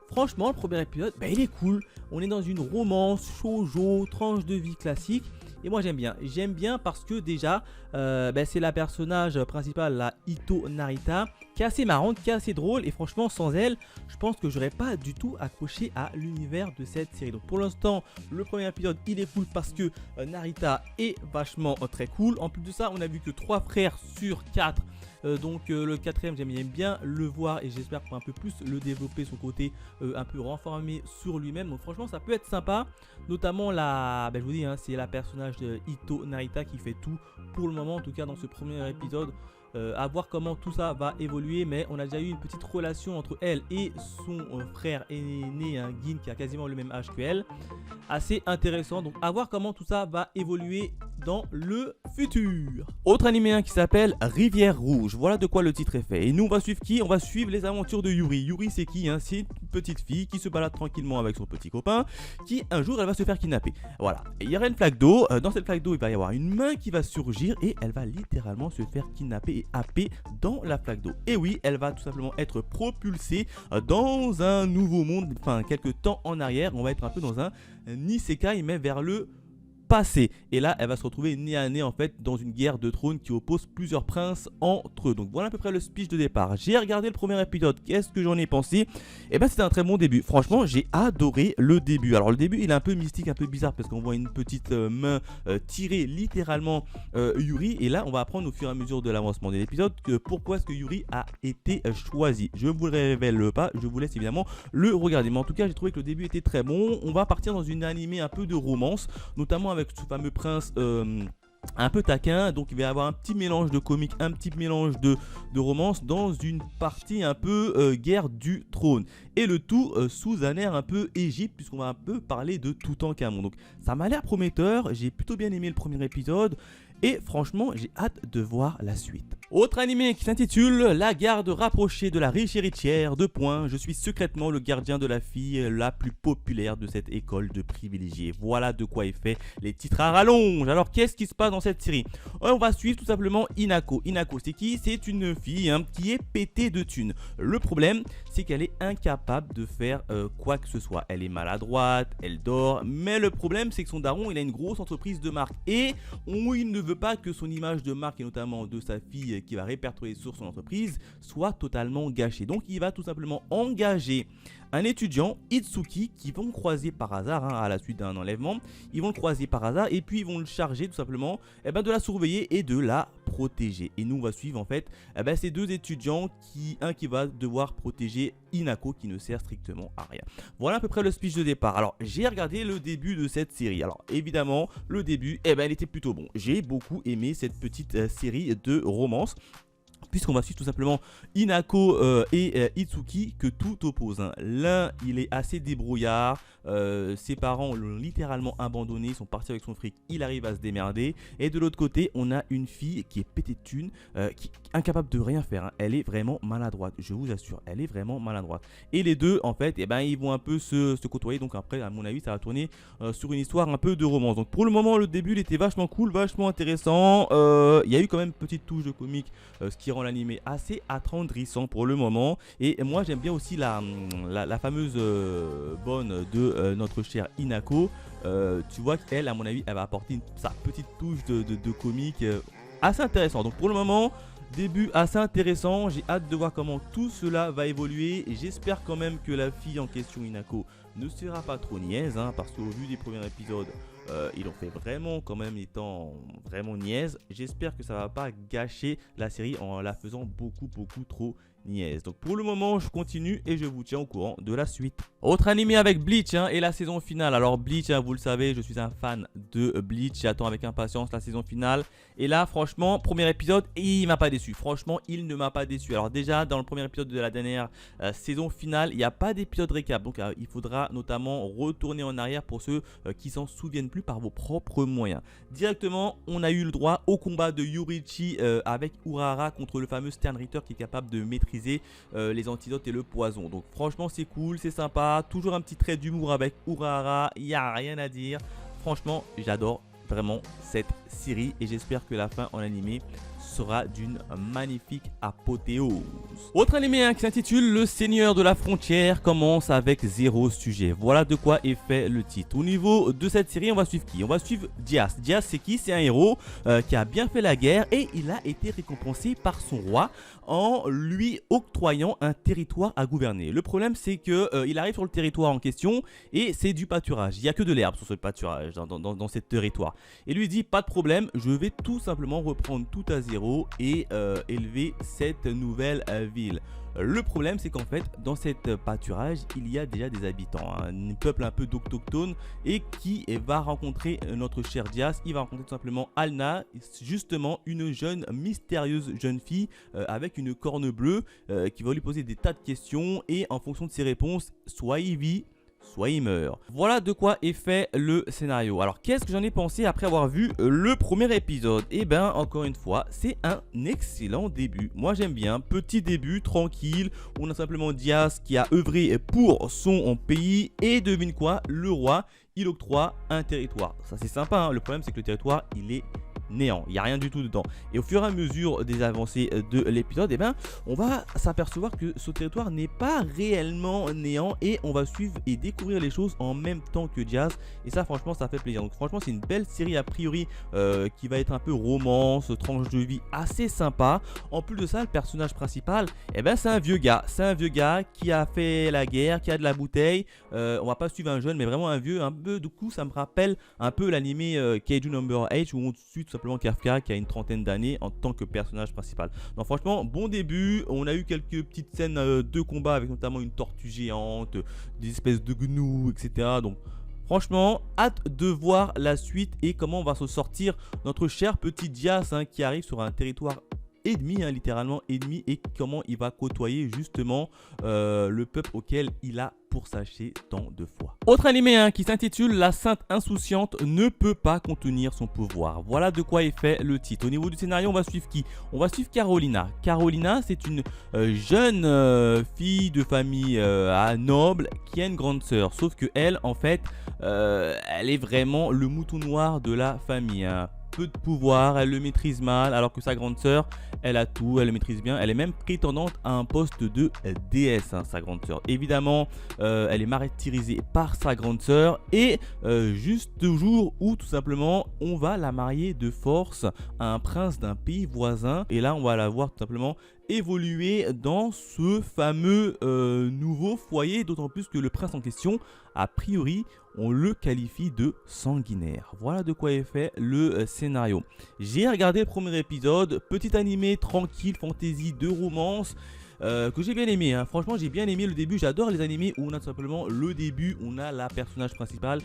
Franchement le premier épisode il est cool. On est dans une romance shoujo, tranche de vie classique. Et moi j'aime bien parce que déjà c'est la personnage principale, la Ito Narita, qui est assez marrante, qui est assez drôle, et franchement sans elle je pense que j'aurais pas du tout accroché à l'univers de cette série. Donc pour l'instant le premier épisode il est cool parce que Narita est vachement très cool. En plus de ça on a vu que 3 frères sur 4. Donc le quatrième j'aime bien le voir, et j'espère qu'on va un peu plus le développer, son côté un peu renfermé sur lui-même. Donc franchement ça peut être sympa, notamment je vous dis c'est la personnage de Ito Narita qui fait tout pour le moment, en tout cas dans ce premier épisode. À voir comment tout ça va évoluer, mais on a déjà eu une petite relation entre elle et son frère aîné, Gin, qui a quasiment le même âge qu'elle, assez intéressant. Donc à voir comment tout ça va évoluer dans le futur. Autre animé qui s'appelle Rivière Rouge. Voilà de quoi le titre est fait. Et nous on va suivre qui? On va suivre les aventures de Yuri. Yuri c'est qui? C'est une petite fille qui se balade tranquillement avec son petit copain, qui un jour elle va se faire kidnapper. Voilà, et il y aura une flaque d'eau. Dans cette flaque d'eau il va y avoir une main qui va surgir, et elle va littéralement se faire kidnapper et happer dans la flaque d'eau. Et oui, elle va tout simplement être propulsée dans un nouveau monde, enfin quelques temps en arrière. On va être un peu dans un isekai, mais vers le passé. Et là, elle va se retrouver nez à nez en fait dans une guerre de trône qui oppose plusieurs princes entre eux. Donc voilà à peu près le speech de départ. J'ai regardé le premier épisode. Qu'est-ce que j'en ai pensé? Et ben c'était un très bon début. Franchement, j'ai adoré le début. Alors le début, il est un peu mystique, un peu bizarre parce qu'on voit une petite main tirer littéralement Yuri. Et là, on va apprendre au fur et à mesure de l'avancement de l'épisode que pourquoi est-ce que Yuri a été choisi. Je ne vous le révèle pas. Je vous laisse évidemment le regarder. Mais en tout cas, j'ai trouvé que le début était très bon. On va partir dans une animée un peu de romance, notamment avec ce fameux prince un peu taquin, donc il va y avoir un petit mélange de comique, un petit mélange de romance dans une partie un peu guerre du trône, et le tout sous un air un peu Égypte, puisqu'on va un peu parler de Toutankhamon. Donc ça m'a l'air prometteur, j'ai plutôt bien aimé le premier épisode, et franchement j'ai hâte de voir la suite. Autre animé qui s'intitule La garde rapprochée de la riche héritière, je suis secrètement le gardien de la fille la plus populaire de cette école de privilégiés. Voilà de quoi est fait les titres à rallonge. Alors qu'est-ce qui se passe dans cette série? On va suivre tout simplement Hinako. Hinako c'est qui? C'est une fille qui est pétée de thunes. Le problème c'est qu'elle est incapable de faire quoi que ce soit. Elle est maladroite, elle dort, mais le problème c'est que son daron il a une grosse entreprise de marque et il ne veut pas que son image de marque et notamment de sa fille qui va répertorier sur son entreprise soit totalement gâchée. Donc il va tout simplement engager un étudiant, Itsuki, qui vont croiser par hasard à la suite d'un enlèvement. Ils vont le croiser par hasard et puis ils vont le charger tout simplement de la surveiller et de la protéger. Et nous on va suivre en fait ces deux étudiants, un qui va devoir protéger Hinako qui ne sert strictement à rien. Voilà à peu près le speech de départ. Alors j'ai regardé le début de cette série. Alors évidemment le début il était plutôt bon. J'ai beaucoup aimé cette petite série de romance, puisqu'on va suivre tout simplement Hinako et Itsuki que tout oppose. L'un, il est assez débrouillard, ses parents l'ont littéralement abandonné, ils sont partis avec son fric, il arrive à se démerder. Et de l'autre côté, on a une fille qui est pétée de thunes, qui est incapable de rien faire. Elle est vraiment maladroite, je vous assure, elle est vraiment maladroite. Et les deux, en fait, ils vont un peu se côtoyer. Donc après, à mon avis, ça va tourner sur une histoire un peu de romance. Donc pour le moment, le début, il était vachement cool, vachement intéressant. Il y a eu quand même une petite touche de comique, ce qui rend l'animé assez attendrissant pour le moment. Et moi j'aime bien aussi la fameuse bonne de notre chère Hinako. Tu vois qu'elle, à mon avis, elle va apporter sa petite touche de comique assez intéressant. Donc pour le moment, début assez intéressant. J'ai hâte de voir comment tout cela va évoluer. J'espère quand même que la fille en question, Hinako, ne sera pas trop niaise, parce qu'au vu des premiers épisodes, ils ont fait vraiment quand même étant vraiment niaise. J'espère que ça va pas gâcher la série en la faisant beaucoup trop niaise. Donc pour le moment je continue et je vous tiens au courant de la suite. Autre animé avec Bleach et la saison finale. Alors Bleach, vous le savez, je suis un fan de Bleach, j'attends avec impatience la saison finale. Et là franchement, premier épisode, il m'a pas déçu. Franchement il ne m'a pas déçu. Alors déjà dans le premier épisode de la dernière saison finale, il n'y a pas d'épisode récap. Donc il faudra notamment retourner en arrière pour ceux qui s'en souviennent plus par vos propres moyens. Directement on a eu le droit au combat de Yoriichi avec Urahara contre le fameux Sternritter qui est capable de maîtriser les antidotes et le poison. Donc franchement c'est cool, c'est sympa, toujours un petit trait d'humour avec Urahara, il n'y a rien à dire. Franchement j'adore vraiment cette série et j'espère que la fin en animé sera d'une magnifique apothéose. Autre animé qui s'intitule Le Seigneur de la Frontière commence avec 0 sujet. Voilà de quoi est fait le titre. Au niveau de cette série, on va suivre qui? On va suivre Diaz. Diaz c'est qui? C'est un héros qui a bien fait la guerre et il a été récompensé par son roi en lui octroyant un territoire à gouverner. Le problème c'est que il arrive sur le territoire en question et c'est du pâturage. Il n'y a que de l'herbe sur ce pâturage dans ce territoire. Et lui dit pas de problème, je vais tout simplement reprendre tout à zéro et élever cette nouvelle ville. Le problème c'est qu'en fait dans cette pâturage il y a déjà des habitants, un peuple un peu d'autochtones, et qui va rencontrer notre cher Diaz. Il va rencontrer tout simplement Alna, justement une mystérieuse jeune fille avec une corne bleue qui va lui poser des tas de questions et en fonction de ses réponses, soit il vit, soit il meurt. Voilà de quoi est fait le scénario. Alors qu'est-ce que j'en ai pensé après avoir vu le premier épisode? Et ben encore une fois c'est un excellent début. Moi j'aime bien, petit début tranquille. On a simplement Diaz qui a œuvré pour son pays et devine quoi, le roi il octroie un territoire. Ça c'est sympa, le problème c'est que le territoire il est néant, il n'y a rien du tout dedans. Et au fur et à mesure des avancées de l'épisode, eh ben, on va s'apercevoir que ce territoire n'est pas réellement néant et on va suivre et découvrir les choses en même temps que Diaz. Et ça, franchement, ça fait plaisir. Donc, franchement, c'est une belle série a priori qui va être un peu romance, tranche de vie assez sympa. En plus de ça, le personnage principal, eh ben, c'est un vieux gars. C'est un vieux gars qui a fait la guerre, qui a de la bouteille. On va pas suivre un jeune, mais vraiment un vieux. Un peu, du coup, ça me rappelle un peu l'animé Kaiju Number 8 où on suit tout simplement Kafka qui a une trentaine d'années en tant que personnage principal. Donc, franchement, bon début. On a eu quelques petites scènes de combat avec notamment une tortue géante, des espèces de gnous, etc. Donc, franchement, hâte de voir la suite et comment on va se sortir notre cher petit Diaz qui arrive sur un territoire ennemi, littéralement ennemi, et comment il va côtoyer justement le peuple auquel il a pourchassé tant de fois. Autre animé qui s'intitule La Sainte Insouciante ne peut pas contenir son pouvoir. Voilà de quoi est fait le titre. Au niveau du scénario, on va suivre qui? On va suivre Carolina. Carolina, c'est une jeune fille de famille noble qui a une grande sœur. Sauf que elle, en fait, elle est vraiment le mouton noir de la famille. Peu de pouvoir, elle le maîtrise mal, alors que sa grande sœur, elle a tout, elle le maîtrise bien. Elle est même prétendante à un poste de déesse, sa grande sœur. Évidemment, elle est martyrisée par sa grande sœur et juste le jour où tout simplement on va la marier de force à un prince d'un pays voisin. Et là, on va la voir tout simplement évoluer dans ce fameux nouveau foyer, d'autant plus que le prince en question, a priori, on le qualifie de sanguinaire. Voilà de quoi est fait le scénario. J'ai regardé le premier épisode, petit animé tranquille, fantasy de romance. Que j'ai bien aimé, franchement j'ai bien aimé le début. J'adore les animés où on a tout simplement le début, on a la personnage principale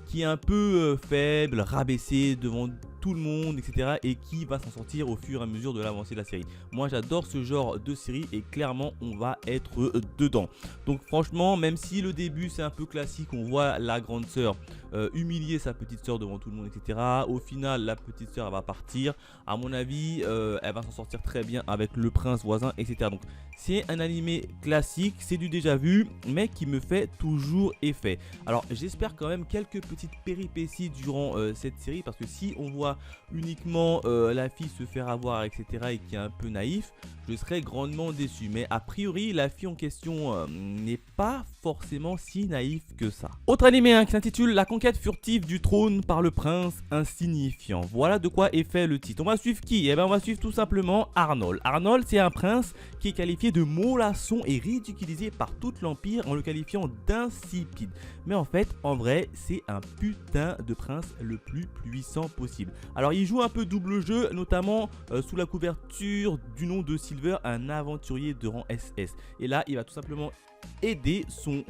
qui est un peu faible, rabaissée devant tout le monde, etc. et qui va s'en sortir au fur et à mesure de l'avancée de la série. Moi j'adore ce genre de série et clairement on va être dedans. Donc franchement, même si le début c'est un peu classique, on voit la grande sœur humilier sa petite sœur devant tout le monde, etc. Au final la petite sœur va partir. À mon avis elle va s'en sortir très bien avec le prince voisin, etc. Donc c'est un animé classique, c'est du déjà vu, mais qui me fait toujours effet. Alors j'espère quand même quelques petites péripéties durant cette série, parce que si on voit uniquement la fille se faire avoir, etc. et qui est un peu naïf, je serais grandement déçu. Mais a priori la fille en question n'est pas forcément si naïf que ça. Autre animé qui s'intitule La conquête furtive du trône par le prince insignifiant. Voilà de quoi est fait le titre. On va suivre qui? Eh bien on va suivre tout simplement Arnold. Arnold, c'est un prince qui est qualifié de mollasson et ridiculisé par tout l'empire en le qualifiant d'insipide. Mais en fait, en vrai, c'est un putain de prince le plus puissant possible. Alors il joue un peu double jeu, notamment sous la couverture du nom de Silver, un aventurier de rang SS. Et là, il va tout simplement aider son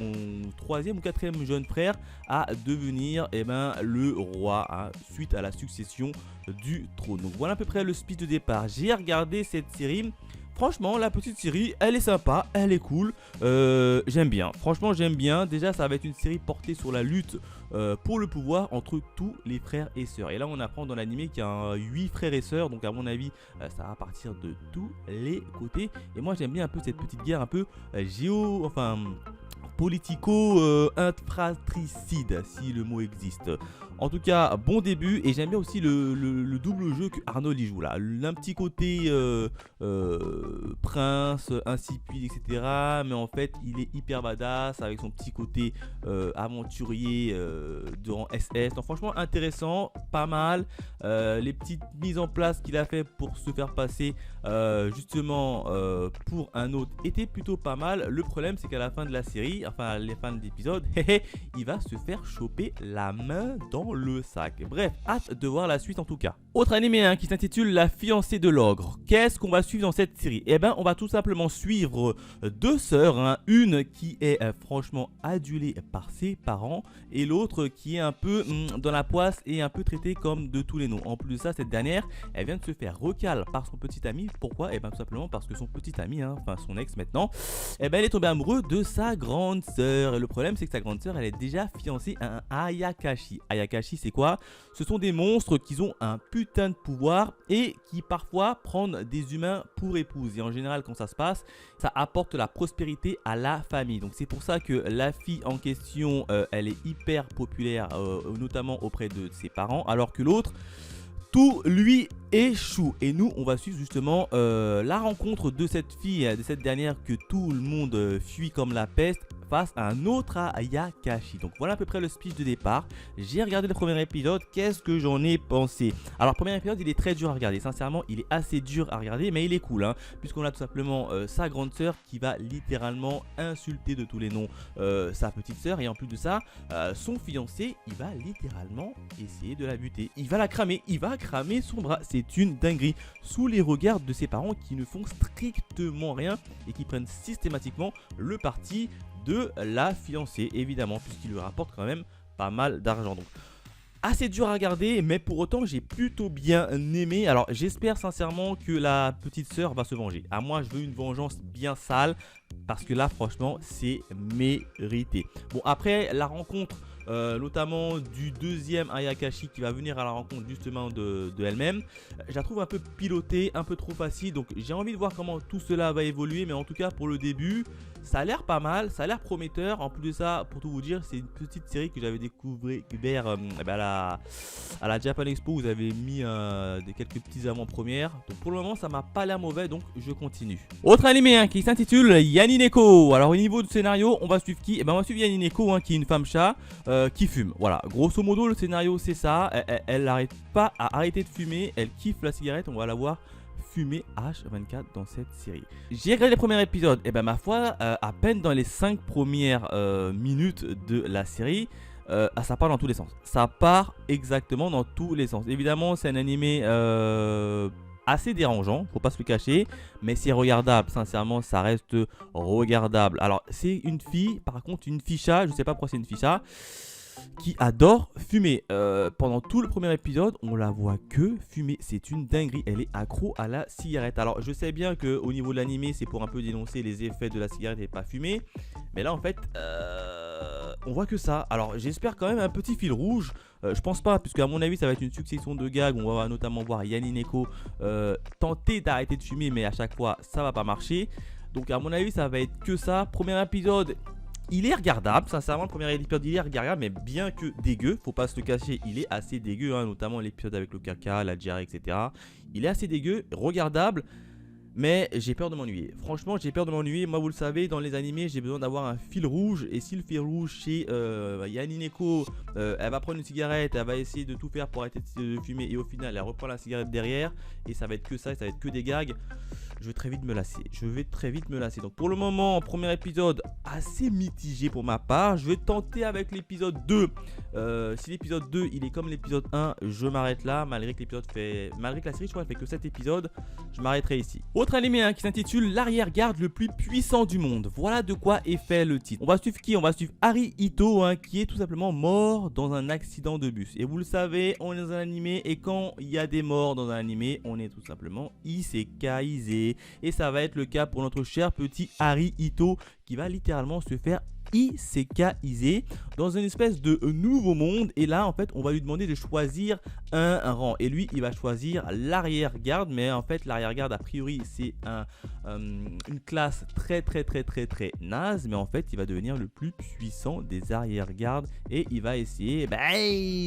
troisième ou quatrième jeune frère à devenir le roi suite à la succession du trône. Donc voilà à peu près le speech de départ. J'ai regardé cette série. Franchement, la petite série, elle est sympa, elle est cool, j'aime bien. Franchement, j'aime bien. Déjà, ça va être une série portée sur la lutte pour le pouvoir entre tous les frères et sœurs. Et là, on apprend dans l'animé qu'il y a 8 frères et sœurs. Donc, à mon avis, ça va partir de tous les côtés. Et moi, j'aime bien un peu cette petite guerre un peu politico-infratricide, si le mot existe. En tout cas, bon début, et j'aime bien aussi le double jeu que Arnold y joue là. Un petit côté prince, insipide, etc. Mais en fait, il est hyper badass avec son petit côté aventurier de rang SS. Donc franchement, intéressant, pas mal. Les petites mises en place qu'il a fait pour se faire passer justement pour un autre étaient plutôt pas mal. Le problème, c'est qu'à la fin de la série, enfin à la fin de l'épisode, il va se faire choper la main dans le sac. Bref, hâte de voir la suite en tout cas. Autre animé qui s'intitule La fiancée de l'ogre. Qu'est-ce qu'on va suivre dans cette série? Eh ben, on va tout simplement suivre deux sœurs, une qui est franchement adulée par ses parents et l'autre qui est un peu dans la poisse et un peu traitée comme de tous les noms. En plus de ça, cette dernière, elle vient de se faire recal par son petit ami. Pourquoi? Eh ben, tout simplement parce que son petit ami, enfin son ex maintenant, eh ben, elle est tombée amoureuse de sa grande sœur. Et le problème, c'est que sa grande sœur, elle est déjà fiancée à un Ayakashi. Ayakashi, c'est quoi? Ce sont des monstres qui ont un putain de pouvoir et qui parfois prennent des humains pour épouse. Et en général, quand ça se passe, ça apporte la prospérité à la famille. Donc c'est pour ça que la fille en question, elle est hyper populaire, notamment auprès de ses parents, alors que l'autre, tout lui échoue. Et nous, on va suivre justement la rencontre de cette fille, de cette dernière que tout le monde fuit comme la peste, face à un autre Ayakashi. Donc voilà à peu près le speech de départ. J'ai regardé le premier épisode, qu'est-ce que j'en ai pensé? Alors le premier épisode il est très dur à regarder, sincèrement il est assez dur à regarder, mais il est cool hein, puisqu'on a tout simplement sa grande sœur qui va littéralement insulter de tous les noms sa petite sœur, et en plus de ça son fiancé il va littéralement essayer de la buter, il va la cramer, il va cramer son bras, c'est une dinguerie sous les regards de ses parents qui ne font strictement rien et qui prennent systématiquement le parti de la fiancée, évidemment, puisqu'il lui rapporte quand même pas mal d'argent. Donc assez dur à regarder, mais pour autant j'ai plutôt bien aimé. Alors j'espère sincèrement que la petite sœur va se venger. À moi je veux une vengeance bien sale, parce que là franchement c'est mérité. Bon après la rencontre notamment du deuxième Ayakashi qui va venir à la rencontre justement de elle-même, je la trouve un peu pilotée, un peu trop facile. Donc j'ai envie de voir comment tout cela va évoluer, mais en tout cas pour le début ça a l'air pas mal, ça a l'air prometteur. En plus de ça, pour tout vous dire, c'est une petite série que j'avais découvert à la Japan Expo. Vous avez mis quelques petits avant-premières. Donc pour le moment ça m'a pas l'air mauvais, donc je continue. Autre animé hein, qui s'intitule Yanineko. Alors au niveau du scénario, on va suivre qui? On va suivre Yanineko hein, qui est une femme chat qui fume. Voilà, grosso modo le scénario c'est ça. Elle n'arrête pas à arrêter de fumer, elle kiffe la cigarette, on va la voir fumer H24 dans cette série. J'ai regardé les premiers épisodes, et ma foi, à peine dans les 5 premières minutes de la série, ça part dans tous les sens. Ça part exactement dans tous les sens. Évidemment, c'est un animé assez dérangeant, faut pas se le cacher, mais c'est regardable, sincèrement, ça reste regardable. Alors, c'est une fille, par contre, une ficha, je sais pas pourquoi c'est une ficha, qui adore fumer. Pendant tout le premier épisode, on la voit que fumer. C'est une dinguerie. Elle est accro à la cigarette. Alors, je sais bien qu'au niveau de l'animé, c'est pour un peu dénoncer les effets de la cigarette et pas fumer. Mais là, en fait, on voit que ça. Alors, j'espère quand même un petit fil rouge. Je pense pas, puisque à mon avis, ça va être une succession de gags. On va notamment voir Yanineko tenter d'arrêter de fumer, mais à chaque fois, ça va pas marcher. Donc, à mon avis, ça va être que ça. Premier épisode. Il est regardable, sincèrement le premier épisode il est regardable, mais bien que dégueu, faut pas se le cacher, il est assez dégueu, hein, notamment l'épisode avec le caca, la diarrhée, etc. Il est assez dégueu, regardable, mais j'ai peur de m'ennuyer. Franchement, j'ai peur de m'ennuyer. Moi, vous le savez, dans les animés, j'ai besoin d'avoir un fil rouge. Et si le fil rouge chez Yanineko, elle va prendre une cigarette, elle va essayer de tout faire pour arrêter de fumer, et au final, elle reprend la cigarette derrière, et ça va être que ça, et ça va être que des gags. Je vais très vite me lasser. Donc pour le moment, premier épisode assez mitigé pour ma part. Je vais tenter avec l'épisode 2. Si l'épisode 2 il est comme l'épisode 1, je m'arrête là. Malgré que la série je crois elle fait que 7 épisodes, je m'arrêterai ici. Autre animé hein, qui s'intitule l'arrière-garde le plus puissant du monde. Voilà de quoi est fait le titre. On va suivre qui? On va suivre Ari Ito hein, qui est tout simplement mort dans un accident de bus. Et vous le savez, on est dans un animé, et quand il y a des morts dans un animé, on est tout simplement isekaiisé. Et ça va être le cas pour notre cher petit Ari Ito qui va littéralement se faire isekaiser dans une espèce de nouveau monde. Et là en fait on va lui demander de choisir un rang, et lui il va choisir l'arrière-garde. Mais en fait l'arrière-garde a priori c'est une classe très naze, mais en fait il va devenir le plus puissant des arrière-gardes, et il va essayer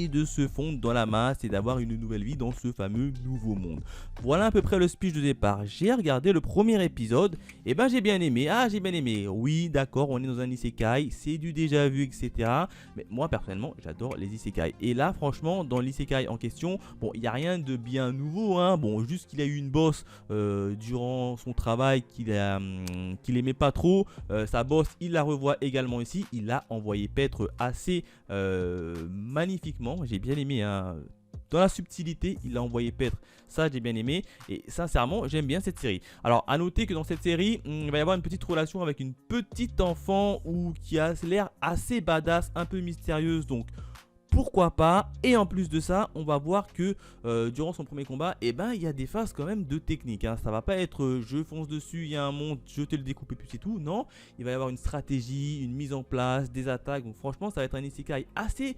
de se fondre dans la masse et d'avoir une nouvelle vie dans ce fameux nouveau monde. Voilà à peu près le speech de départ. J'ai regardé le premier épisode, et j'ai bien aimé. J'ai bien aimé, oui d'accord, on est dans un isekai, c'est du déjà vu, etc. Mais moi personnellement j'adore les isekai, et là franchement dans l'isekai en question, bon il n'y a rien de bien nouveau hein. Bon, juste qu'il a eu une boss durant son travail qu'il aimait pas trop, sa boss il la revoit également ici, il l'a envoyé paître assez magnifiquement. J'ai bien aimé hein. Dans la subtilité, il l'a envoyé paître. Ça, j'ai bien aimé. Et sincèrement, j'aime bien cette série. Alors, à noter que dans cette série, il va y avoir une petite relation avec une petite enfant qui a l'air assez badass, un peu mystérieuse. Donc, pourquoi pas. Et en plus de ça, on va voir que durant son premier combat, il y a des phases quand même de technique hein. Ça va pas être je fonce dessus, il y a un monde, je te le découpe et puis c'est tout. Non, il va y avoir une stratégie, une mise en place, des attaques. Donc franchement ça va être un isekai assez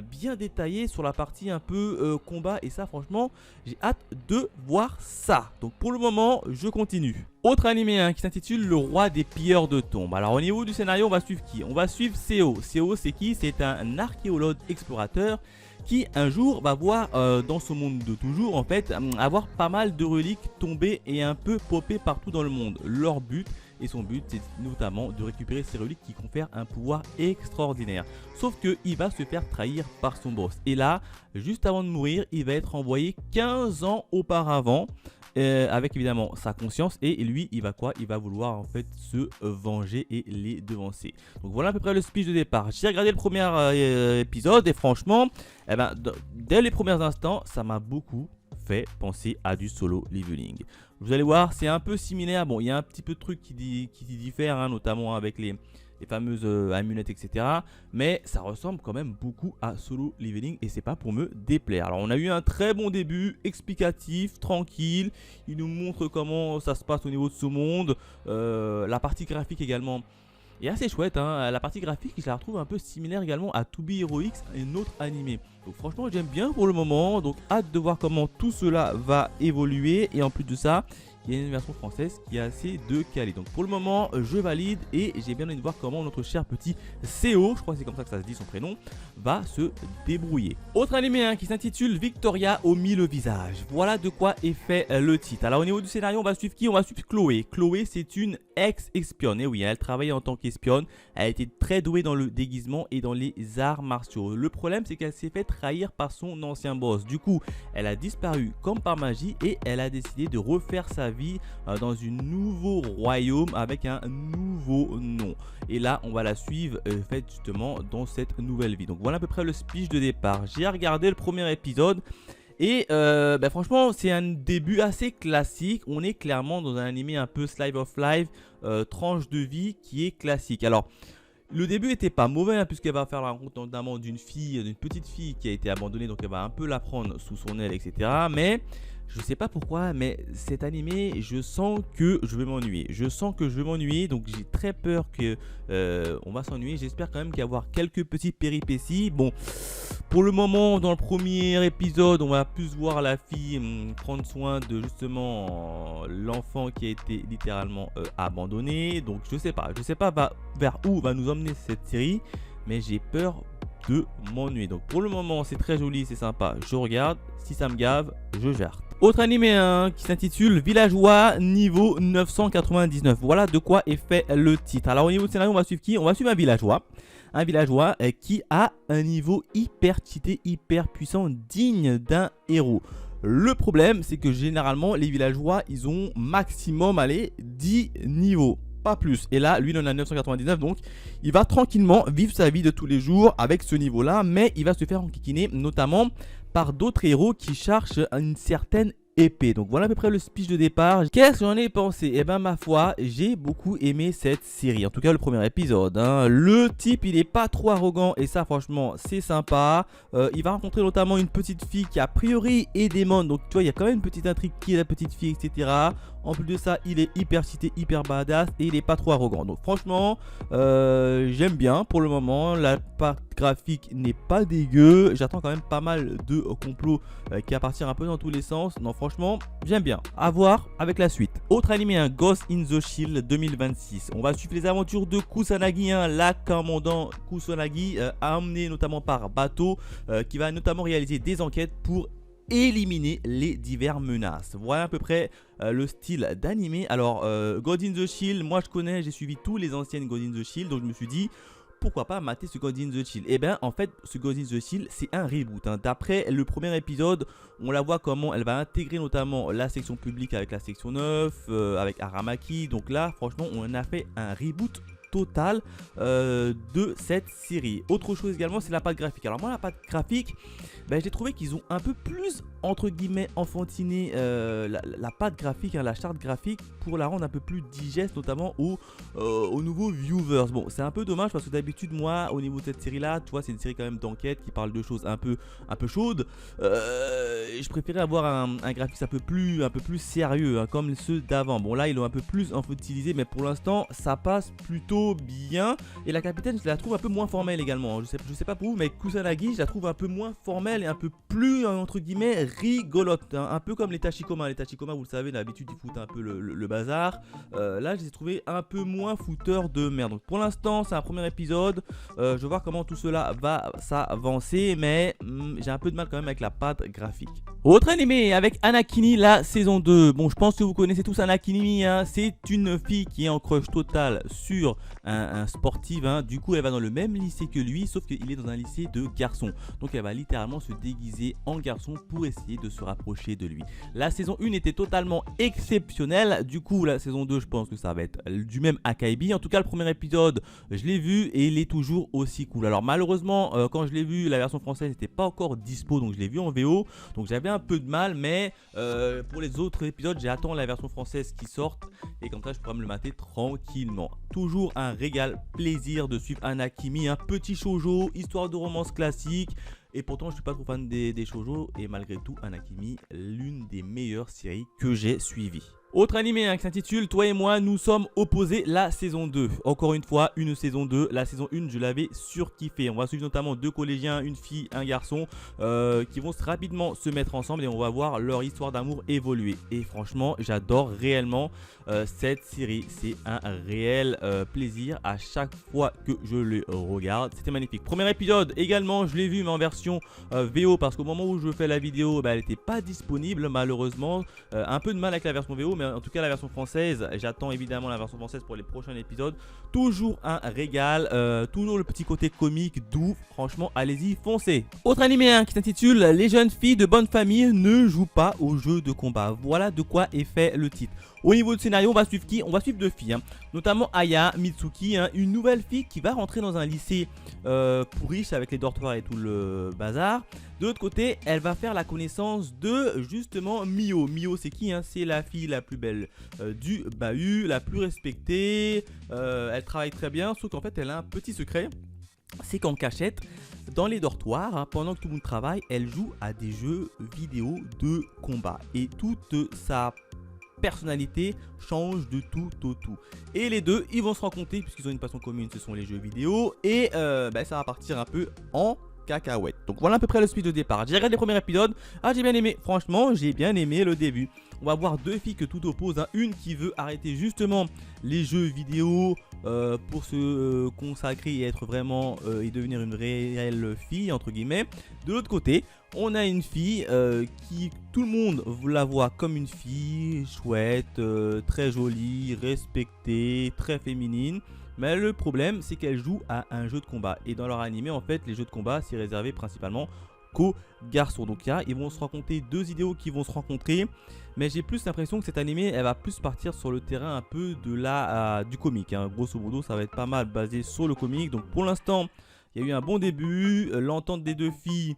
bien détaillé sur la partie un peu combat. Et ça franchement j'ai hâte de voir ça. Donc pour le moment je continue. Autre animé hein, qui s'intitule Le Roi des Pilleurs de Tombes. Alors au niveau du scénario, on va suivre qui? On va suivre Seo. Seo c'est qui? C'est un archéologue explorateur qui un jour va voir dans ce monde de toujours en fait avoir pas mal de reliques tomber et un peu popper partout dans le monde. Leur but et son but c'est notamment de récupérer ces reliques qui confèrent un pouvoir extraordinaire. Sauf que il va se faire trahir par son boss. Et là, juste avant de mourir, il va être envoyé 15 ans auparavant. Avec évidemment sa conscience, et lui il va quoi? Il va vouloir en fait se venger et les devancer. Donc voilà à peu près le speech de départ. J'ai regardé le premier épisode et franchement dès les premiers instants ça m'a beaucoup fait penser à du solo leveling. Vous allez voir, c'est un peu similaire. Bon, il y a un petit peu de trucs qui diffèrent hein, notamment avec les fameuses amulettes, etc. Mais ça ressemble quand même beaucoup à Solo Leveling et c'est pas pour me déplaire. Alors on a eu un très bon début, explicatif, tranquille. Il nous montre comment ça se passe au niveau de ce monde. La partie graphique également est assez chouette. Hein. La partie graphique, je la retrouve un peu similaire également à To Be Heroics, un autre animé. Donc franchement, j'aime bien pour le moment. Donc hâte de voir comment tout cela va évoluer. Et en plus de ça, il y a une version française qui est assez de qualité. Donc pour le moment, je valide et j'ai bien envie de voir comment notre cher petit CO, je crois que c'est comme ça que ça se dit son prénom, va se débrouiller. Autre animé hein, qui s'intitule Victoria aux 1000 visages. Voilà de quoi est fait le titre. Alors au niveau du scénario, on va suivre qui? On va suivre Chloé. Chloé, c'est une ex-espionne. Et oui, elle travaillait en tant qu'espionne. Elle était très douée dans le déguisement et dans les arts martiaux. Le problème, c'est qu'elle s'est fait trahir par son ancien boss. Du coup, elle a disparu comme par magie et elle a décidé de refaire sa vie dans un nouveau royaume avec un nouveau nom. Et là, on va la suivre fait justement dans cette nouvelle vie. Donc voilà à peu près le speech de départ. J'ai regardé le premier épisode. Et franchement, c'est un début assez classique. On est clairement dans un animé un peu slice of life, tranche de vie qui est classique. Alors, le début était pas mauvais hein, puisqu'elle va faire la rencontre notamment d'une petite fille qui a été abandonnée. Donc elle va un peu la prendre sous son aile, etc. Mais je sais pas pourquoi, mais cet animé, je sens que je vais m'ennuyer. Donc j'ai très peur que on va s'ennuyer. J'espère quand même qu'il va y avoir quelques petites péripéties. Bon, pour le moment, dans le premier épisode, on va plus voir la fille prendre soin de justement l'enfant qui a été littéralement abandonné. Donc je sais pas vers où va nous emmener cette série, mais j'ai peur de m'ennuyer. Donc pour le moment, c'est très joli, c'est sympa. Je regarde. Si ça me gave, je gère. Autre animé hein, qui s'intitule Villageois niveau 999. Voilà de quoi est fait le titre. Alors au niveau du scénario, on va suivre qui? On va suivre un villageois. Un villageois qui a un niveau hyper cheaté, hyper puissant, digne d'un héros. Le problème, c'est que généralement, les villageois, ils ont maximum, allez, 10 niveaux. Pas plus. Et là, lui, il en a 999, donc il va tranquillement vivre sa vie de tous les jours avec ce niveau-là, mais il va se faire enquiquiner, notamment par d'autres héros qui cherchent une certaine épée. Donc voilà à peu près le speech de départ. Qu'est-ce que j'en ai pensé? Eh ben ma foi, j'ai beaucoup aimé cette série. En tout cas le premier épisode hein. Le type il est pas trop arrogant et ça franchement c'est sympa. Il va rencontrer notamment une petite fille qui a priori est démon. Donc tu vois il y a quand même une petite intrigue qui est la petite fille, etc. En plus de ça, il est hyper cité, hyper badass et il est pas trop arrogant. Donc franchement, j'aime bien pour le moment. La part graphique n'est pas dégueu. J'attends quand même pas mal de complots qui va partir un peu dans tous les sens. Non franchement, j'aime bien. À voir avec la suite. Autre animé, un Ghost in the Shield 2026. On va suivre les aventures de Kusanagi, la commandant Kusanagi, amené notamment par bateau, qui va notamment réaliser des enquêtes pour éliminer les diverses menaces. Voilà à peu près le style d'animé. Alors God in the Shield, moi je connais, j'ai suivi tous les anciennes God in the Shield, donc je me suis dit pourquoi pas mater ce God in the Shield. Et bien en fait ce God in the Shield c'est un reboot hein. D'après le premier épisode, on la voit comment elle va intégrer notamment la section publique avec la section 9, avec Aramaki. Donc là franchement on a fait un reboot total de cette série. Autre chose également, c'est la patte graphique. Alors moi la patte graphique, j'ai trouvé qu'ils ont un peu plus entre guillemets enfantiné la patte graphique, la charte graphique, pour la rendre un peu plus digeste, notamment aux nouveaux viewers. Bon, c'est un peu dommage parce que d'habitude moi au niveau de cette série là, tu vois, c'est une série quand même d'enquête qui parle de choses un peu chaudes. Je préférais avoir un graphisme un peu plus sérieux hein, comme ceux d'avant. Bon là ils l'ont un peu plus infantilisé, mais pour l'instant ça passe plutôt plutôt bien. Et la capitaine, je la trouve un peu moins formelle également. Je sais pas pour vous, mais Kusanagi, je la trouve un peu moins formelle et un peu plus, entre guillemets, rigolote. Hein. Un peu comme les Tachikoma. Les Tachikoma, vous le savez, d'habitude, ils foutent un peu le bazar. Là, je les ai trouvés un peu moins fouteurs de merde. Donc pour l'instant, c'est un premier épisode. Je vais voir comment tout cela va s'avancer, mais j'ai un peu de mal quand même avec la patte graphique. Autre animé avec Hanakini, la saison 2. Bon, je pense que vous connaissez tous Hanakini, hein. C'est une fille qui est en crush total sur un sportif. Hein. Du coup, elle va dans le même lycée que lui, sauf qu'il est dans un lycée de garçons. Donc, elle va littéralement se déguiser en garçon pour essayer de se rapprocher de lui. La saison 1 était totalement exceptionnelle. Du coup, la saison 2, je pense que ça va être du même Akaibi. En tout cas, le premier épisode, je l'ai vu et il est toujours aussi cool. Alors, malheureusement, quand je l'ai vu, la version française n'était pas encore dispo, donc je l'ai vu en VO. Donc, j'avais un peu de mal, mais pour les autres épisodes, j'attends la version française qui sorte et comme ça, je pourrai me le mater tranquillement. Toujours un régal, plaisir de suivre Hanakimi, un petit shoujo, histoire de romance classique. Et pourtant, je suis pas trop fan des shoujo et malgré tout, Hanakimi, l'une des meilleures séries que j'ai suivies. Autre animé hein, qui s'intitule Toi et moi, nous sommes opposés, la saison 2. Encore une fois, une saison 2. La saison 1, je l'avais surkiffé. On va suivre notamment deux collégiens, une fille, un garçon, qui vont rapidement se mettre ensemble et on va voir leur histoire d'amour évoluer. Et franchement, j'adore réellement cette série. C'est un réel plaisir à chaque fois que je le regarde. C'était magnifique. Premier épisode également, je l'ai vu mais en version VO parce qu'au moment où je fais la vidéo, elle n'était pas disponible malheureusement. Un peu de mal avec la version VO, mais en tout cas la version française, j'attends évidemment la version française pour les prochains épisodes. Toujours un régal, toujours le petit côté comique doux, franchement allez-y foncez. Autre animé hein, qui s'intitule Les jeunes filles de bonne famille ne jouent pas aux jeux de combat. Voilà de quoi est fait le titre. Au niveau du scénario, on va suivre qui? On va suivre deux filles, hein. Notamment Aya Mitsuki, hein, une nouvelle fille qui va rentrer dans un lycée pourri avec les dortoirs et tout le bazar. De l'autre côté, elle va faire la connaissance de justement Mio. Mio, c'est qui hein? C'est la fille la plus belle du bahut, la plus respectée. Elle travaille très bien, sauf qu'en fait, elle a un petit secret. C'est qu'en cachette, dans les dortoirs, hein, pendant que tout le monde travaille, elle joue à des jeux vidéo de combat. Et toute sa personnalité change de tout au tout. Et les deux, ils vont se rencontrer puisqu'ils ont une passion commune, ce sont les jeux vidéo. Et ça va partir un peu en cacahuète. Donc voilà à peu près le speed de départ. J'ai regardé les premiers épisodes. Ah, j'ai bien aimé. Franchement, j'ai bien aimé le début. On va voir deux filles que tout oppose. Hein. Une qui veut arrêter justement les jeux vidéo pour se consacrer et être vraiment et devenir une réelle fille entre guillemets. De l'autre côté, on a une fille qui tout le monde la voit comme une fille chouette, très jolie, respectée, très féminine. Mais le problème, c'est qu'elle joue à un jeu de combat. Et dans leur animé, en fait, les jeux de combat, c'est réservé principalement qu'aux garçons. Donc ils vont se rencontrer, deux idéaux qui vont se rencontrer. Mais j'ai plus l'impression que cette animé, elle va plus partir sur le terrain un peu de du comique. Hein. Grosso modo, ça va être pas mal basé sur le comique. Donc pour l'instant, il y a eu un bon début. L'entente des deux filles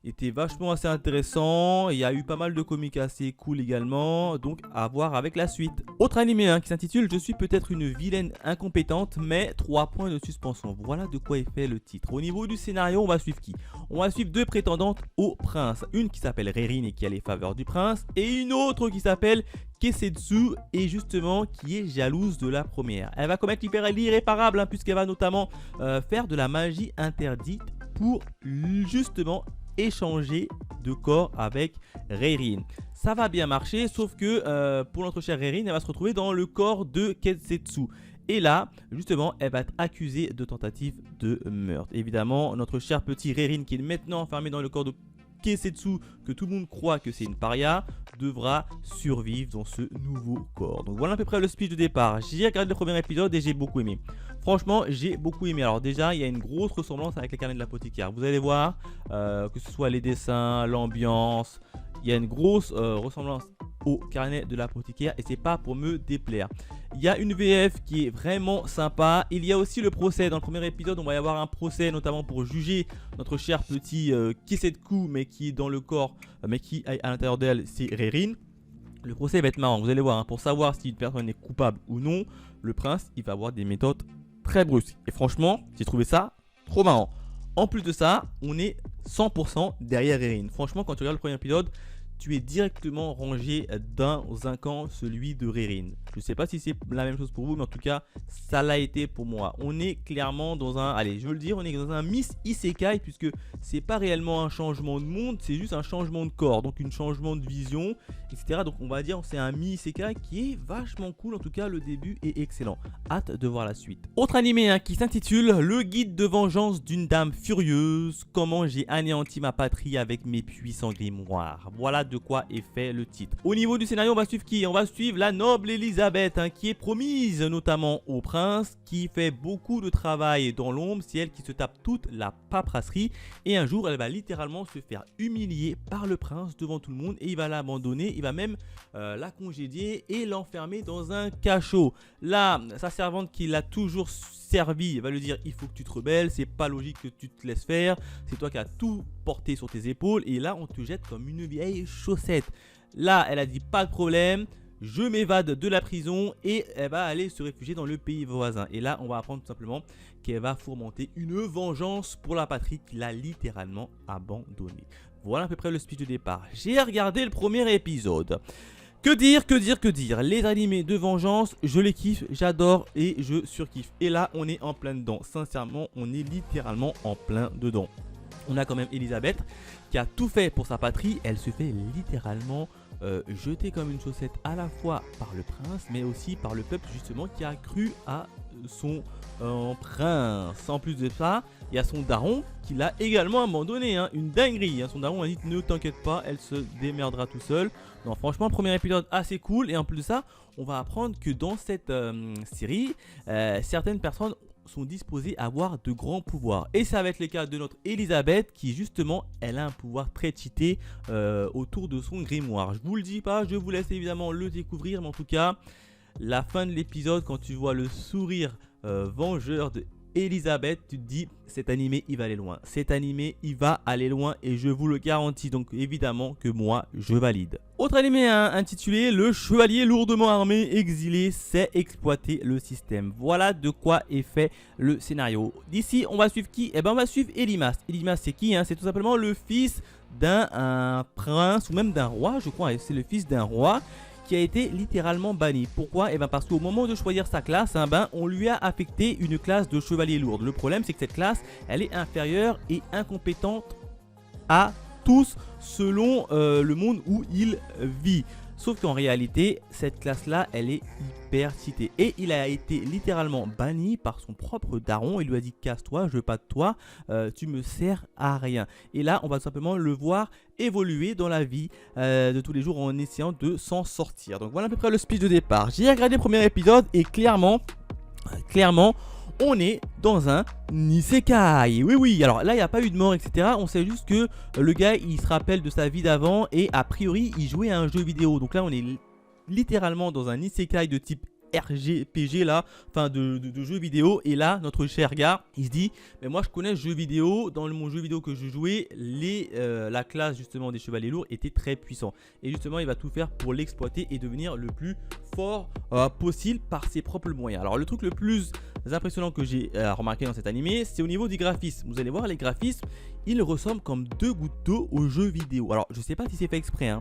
était vachement assez intéressant. Il y a eu pas mal de comiques assez cool également. Donc à voir avec la suite. Autre animé hein, qui s'intitule Je suis peut-être une vilaine incompétente, mais 3 points de suspension. Voilà de quoi est fait le titre. Au niveau du scénario, on va suivre qui? On va suivre deux prétendantes au prince. Une qui s'appelle Reirin et qui a les faveurs du prince. Et une autre qui s'appelle Kesetsu et justement qui est jalouse de la première. Elle va commettre l'irréparable hein, puisqu'elle va notamment faire de la magie interdite pour justement échanger de corps avec Reirin. Ça va bien marcher, sauf que pour notre chère Reirin, elle va se retrouver dans le corps de Kesetsu. Et là, justement, elle va être accusée de tentative de meurtre. Évidemment, notre cher petit Reirin, qui est maintenant enfermé dans le corps de Kesetsu, que tout le monde croit que c'est une paria, devra survivre dans ce nouveau corps. Donc voilà à peu près le speech de départ. J'ai regardé le premier épisode et j'ai beaucoup aimé. Franchement, j'ai beaucoup aimé. Alors déjà, il y a une grosse ressemblance avec les carnets de l'apothicaire. Vous allez voir, que ce soit les dessins, l'ambiance, il y a une grosse ressemblance au carnet de l'apothicaire et c'est pas pour me déplaire. Il y a une VF qui est vraiment sympa. Il y a aussi le procès. Dans le premier épisode, on va y avoir un procès notamment pour juger notre cher petit Kesetsu, mais qui est dans le corps, mais qui à l'intérieur d'elle, c'est Reirin. Le procès va être marrant, vous allez voir, hein, pour savoir si une personne est coupable ou non, le prince, il va avoir des méthodes très brusques. Et franchement, j'ai trouvé ça trop marrant. En plus de ça, on est 100% derrière Reirin. Franchement, quand tu regardes le premier épisode, tu es directement rangé dans un camp, celui de Ririn. Je ne sais pas si c'est la même chose pour vous, mais en tout cas, ça l'a été pour moi. On est clairement dans un, allez, je veux le dire, on est dans un Miss Isekai, puisque c'est pas réellement un changement de monde, c'est juste un changement de corps, donc un changement de vision, etc. Donc on va dire c'est un Miss Isekai qui est vachement cool, en tout cas le début est excellent. Hâte de voir la suite. Autre animé qui s'intitule Le guide de vengeance d'une dame furieuse, comment j'ai anéanti ma patrie avec mes puissants grimoires. Voilà de quoi est fait le titre. Au niveau du scénario, on va suivre qui? On va suivre la noble Elisabeth qui est promise notamment au prince, qui fait beaucoup de travail dans l'ombre. C'est elle qui se tape toute la paperasserie et un jour elle va littéralement se faire humilier par le prince devant tout le monde et il va l'abandonner, il va même la congédier et l'enfermer dans un cachot. Là, sa servante qui l'a toujours servi va lui dire il faut que tu te rebelles, c'est pas logique que tu te laisses faire, c'est toi qui as tout porté sur tes épaules et là on te jette comme une vieille chaussette. Là elle a dit pas de problème, je m'évade de la prison et elle va aller se réfugier dans le pays voisin. Et là on va apprendre tout simplement qu'elle va fourmenter une vengeance pour la patrie qu'il a littéralement abandonnée. Voilà à peu près le speech de départ. J'ai regardé le premier épisode. Que dire, les animés de vengeance, je les kiffe, j'adore et je surkiffe. Et là, on est en plein dedans, sincèrement, on est littéralement en plein dedans. On a quand même Elisabeth qui a tout fait pour sa patrie, elle se fait littéralement jeter comme une chaussette à la fois par le prince, mais aussi par le peuple justement qui a cru à son prince. En plus de ça, il y a son daron qui l'a également abandonné, une dinguerie. Son daron a dit ne t'inquiète pas, elle se démerdera tout seul. Non, franchement, le premier épisode assez cool et en plus de ça, on va apprendre que dans cette série, certaines personnes sont disposées à avoir de grands pouvoirs. Et ça va être le cas de notre Elisabeth qui justement, elle a un pouvoir très cheaté autour de son grimoire. Je vous le dis pas, je vous laisse évidemment le découvrir, mais en tout cas, la fin de l'épisode, quand tu vois le sourire vengeur de Elisabeth, tu te dis cet animé il va aller loin, cet animé il va aller loin et je vous le garantis, donc évidemment que moi je valide. Autre animé intitulé Le chevalier lourdement armé exilé sait exploiter le système. Voilà de quoi est fait le scénario. D'ici on va suivre qui? Eh ben on va suivre Elimas. Elimas c'est qui? C'est tout simplement le fils d'un prince ou même d'un roi, je crois, c'est le fils d'un roi qui a été littéralement banni. Pourquoi? Et bien parce qu'au moment de choisir sa classe, on lui a affecté une classe de chevalier lourd. Le problème c'est que cette classe, elle est inférieure et incompétente à tous selon le monde où il vit. Sauf qu'en réalité, cette classe-là, elle est hyper cheatée. Et il a été littéralement banni par son propre daron. Il lui a dit casse-toi, je veux pas de toi, tu me sers à rien. Et là, on va tout simplement le voir évoluer dans la vie de tous les jours en essayant de s'en sortir. Donc voilà à peu près le speech de départ. J'ai regardé le premier épisode et clairement, on est dans un isekai. Oui, alors là il n'y a pas eu de mort, etc. On sait juste que le gars il se rappelle de sa vie d'avant et a priori il jouait à un jeu vidéo. Donc là on est littéralement dans un isekai de type RPG là, enfin de jeux vidéo. Et là notre cher gars il se dit mais moi je connais le jeu vidéo, dans mon jeu vidéo que je jouais la classe justement des chevaliers lourds était très puissant et justement il va tout faire pour l'exploiter et devenir le plus fort possible par ses propres moyens. Alors le truc le plus impressionnant que j'ai remarqué dans cet animé, c'est au niveau du graphisme. Vous allez voir les graphismes, ils ressemblent comme deux gouttes d'eau aux jeux vidéo. Alors je sais pas si c'est fait exprès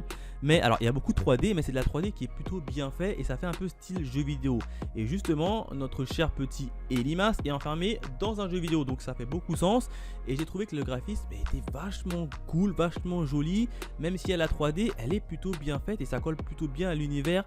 mais alors il y a beaucoup de 3D, mais c'est de la 3D qui est plutôt bien fait et ça fait un peu style jeu vidéo. Et justement notre cher petit Elimas est enfermé dans un jeu vidéo, donc ça fait beaucoup sens. Et j'ai trouvé que le graphisme était vachement cool, vachement joli, même si elle a 3D, elle est plutôt bien faite et ça colle plutôt bien à l'univers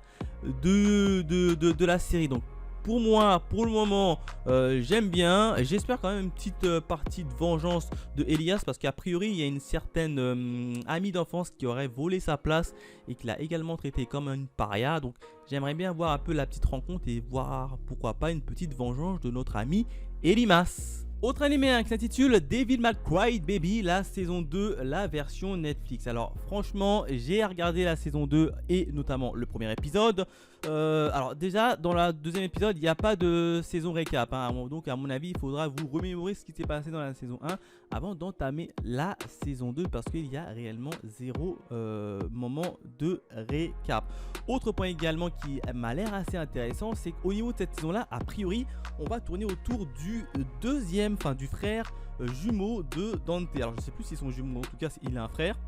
de la série. Donc pour moi, pour le moment, j'aime bien. J'espère quand même une petite partie de vengeance de Elias parce qu'a priori, il y a une certaine amie d'enfance qui aurait volé sa place et qui l'a également traité comme une paria. Donc j'aimerais bien voir un peu la petite rencontre et voir pourquoi pas une petite vengeance de notre ami Elimas. Autre animé qui s'intitule Devil May Cry Baby, la saison 2, la version Netflix. Alors franchement, j'ai regardé la saison 2 et notamment le premier épisode. Alors déjà, dans le deuxième épisode, il n'y a pas de saison récap. Donc à mon avis, il faudra vous remémorer ce qui s'est passé dans la saison 1 avant d'entamer la saison 2 parce qu'il y a réellement zéro moment de récap. Autre point également qui m'a l'air assez intéressant, c'est qu'au niveau de cette saison-là, a priori, on va tourner autour du du frère jumeau de Dante. Alors je sais plus s'ils sont jumeaux, en tout cas il a un frère.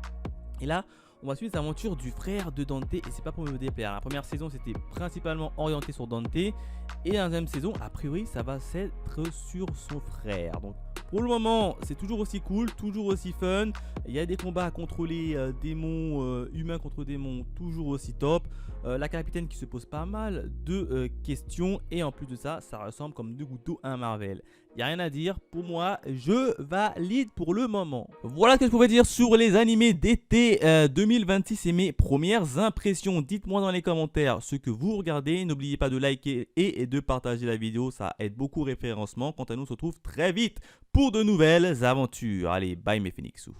Et là, on va suivre les aventures du frère de Dante et c'est pas pour me déplaire. La première saison c'était principalement orienté sur Dante et la deuxième saison a priori ça va s'être sur son frère. Donc pour le moment c'est toujours aussi cool, toujours aussi fun. Il y a des combats à contrôler, démons humains contre démons, toujours aussi top. La capitaine qui se pose pas mal de questions et en plus de ça, ça ressemble comme deux gouttes d'eau à un Marvel. Il n'y a rien à dire, pour moi, je valide pour le moment. Voilà ce que je pouvais dire sur les animés d'été 2026 et mes premières impressions. Dites-moi dans les commentaires ce que vous regardez. N'oubliez pas de liker et de partager la vidéo, ça aide beaucoup au référencement. Quant à nous, on se retrouve très vite pour de nouvelles aventures. Allez, bye mes Phoenixous.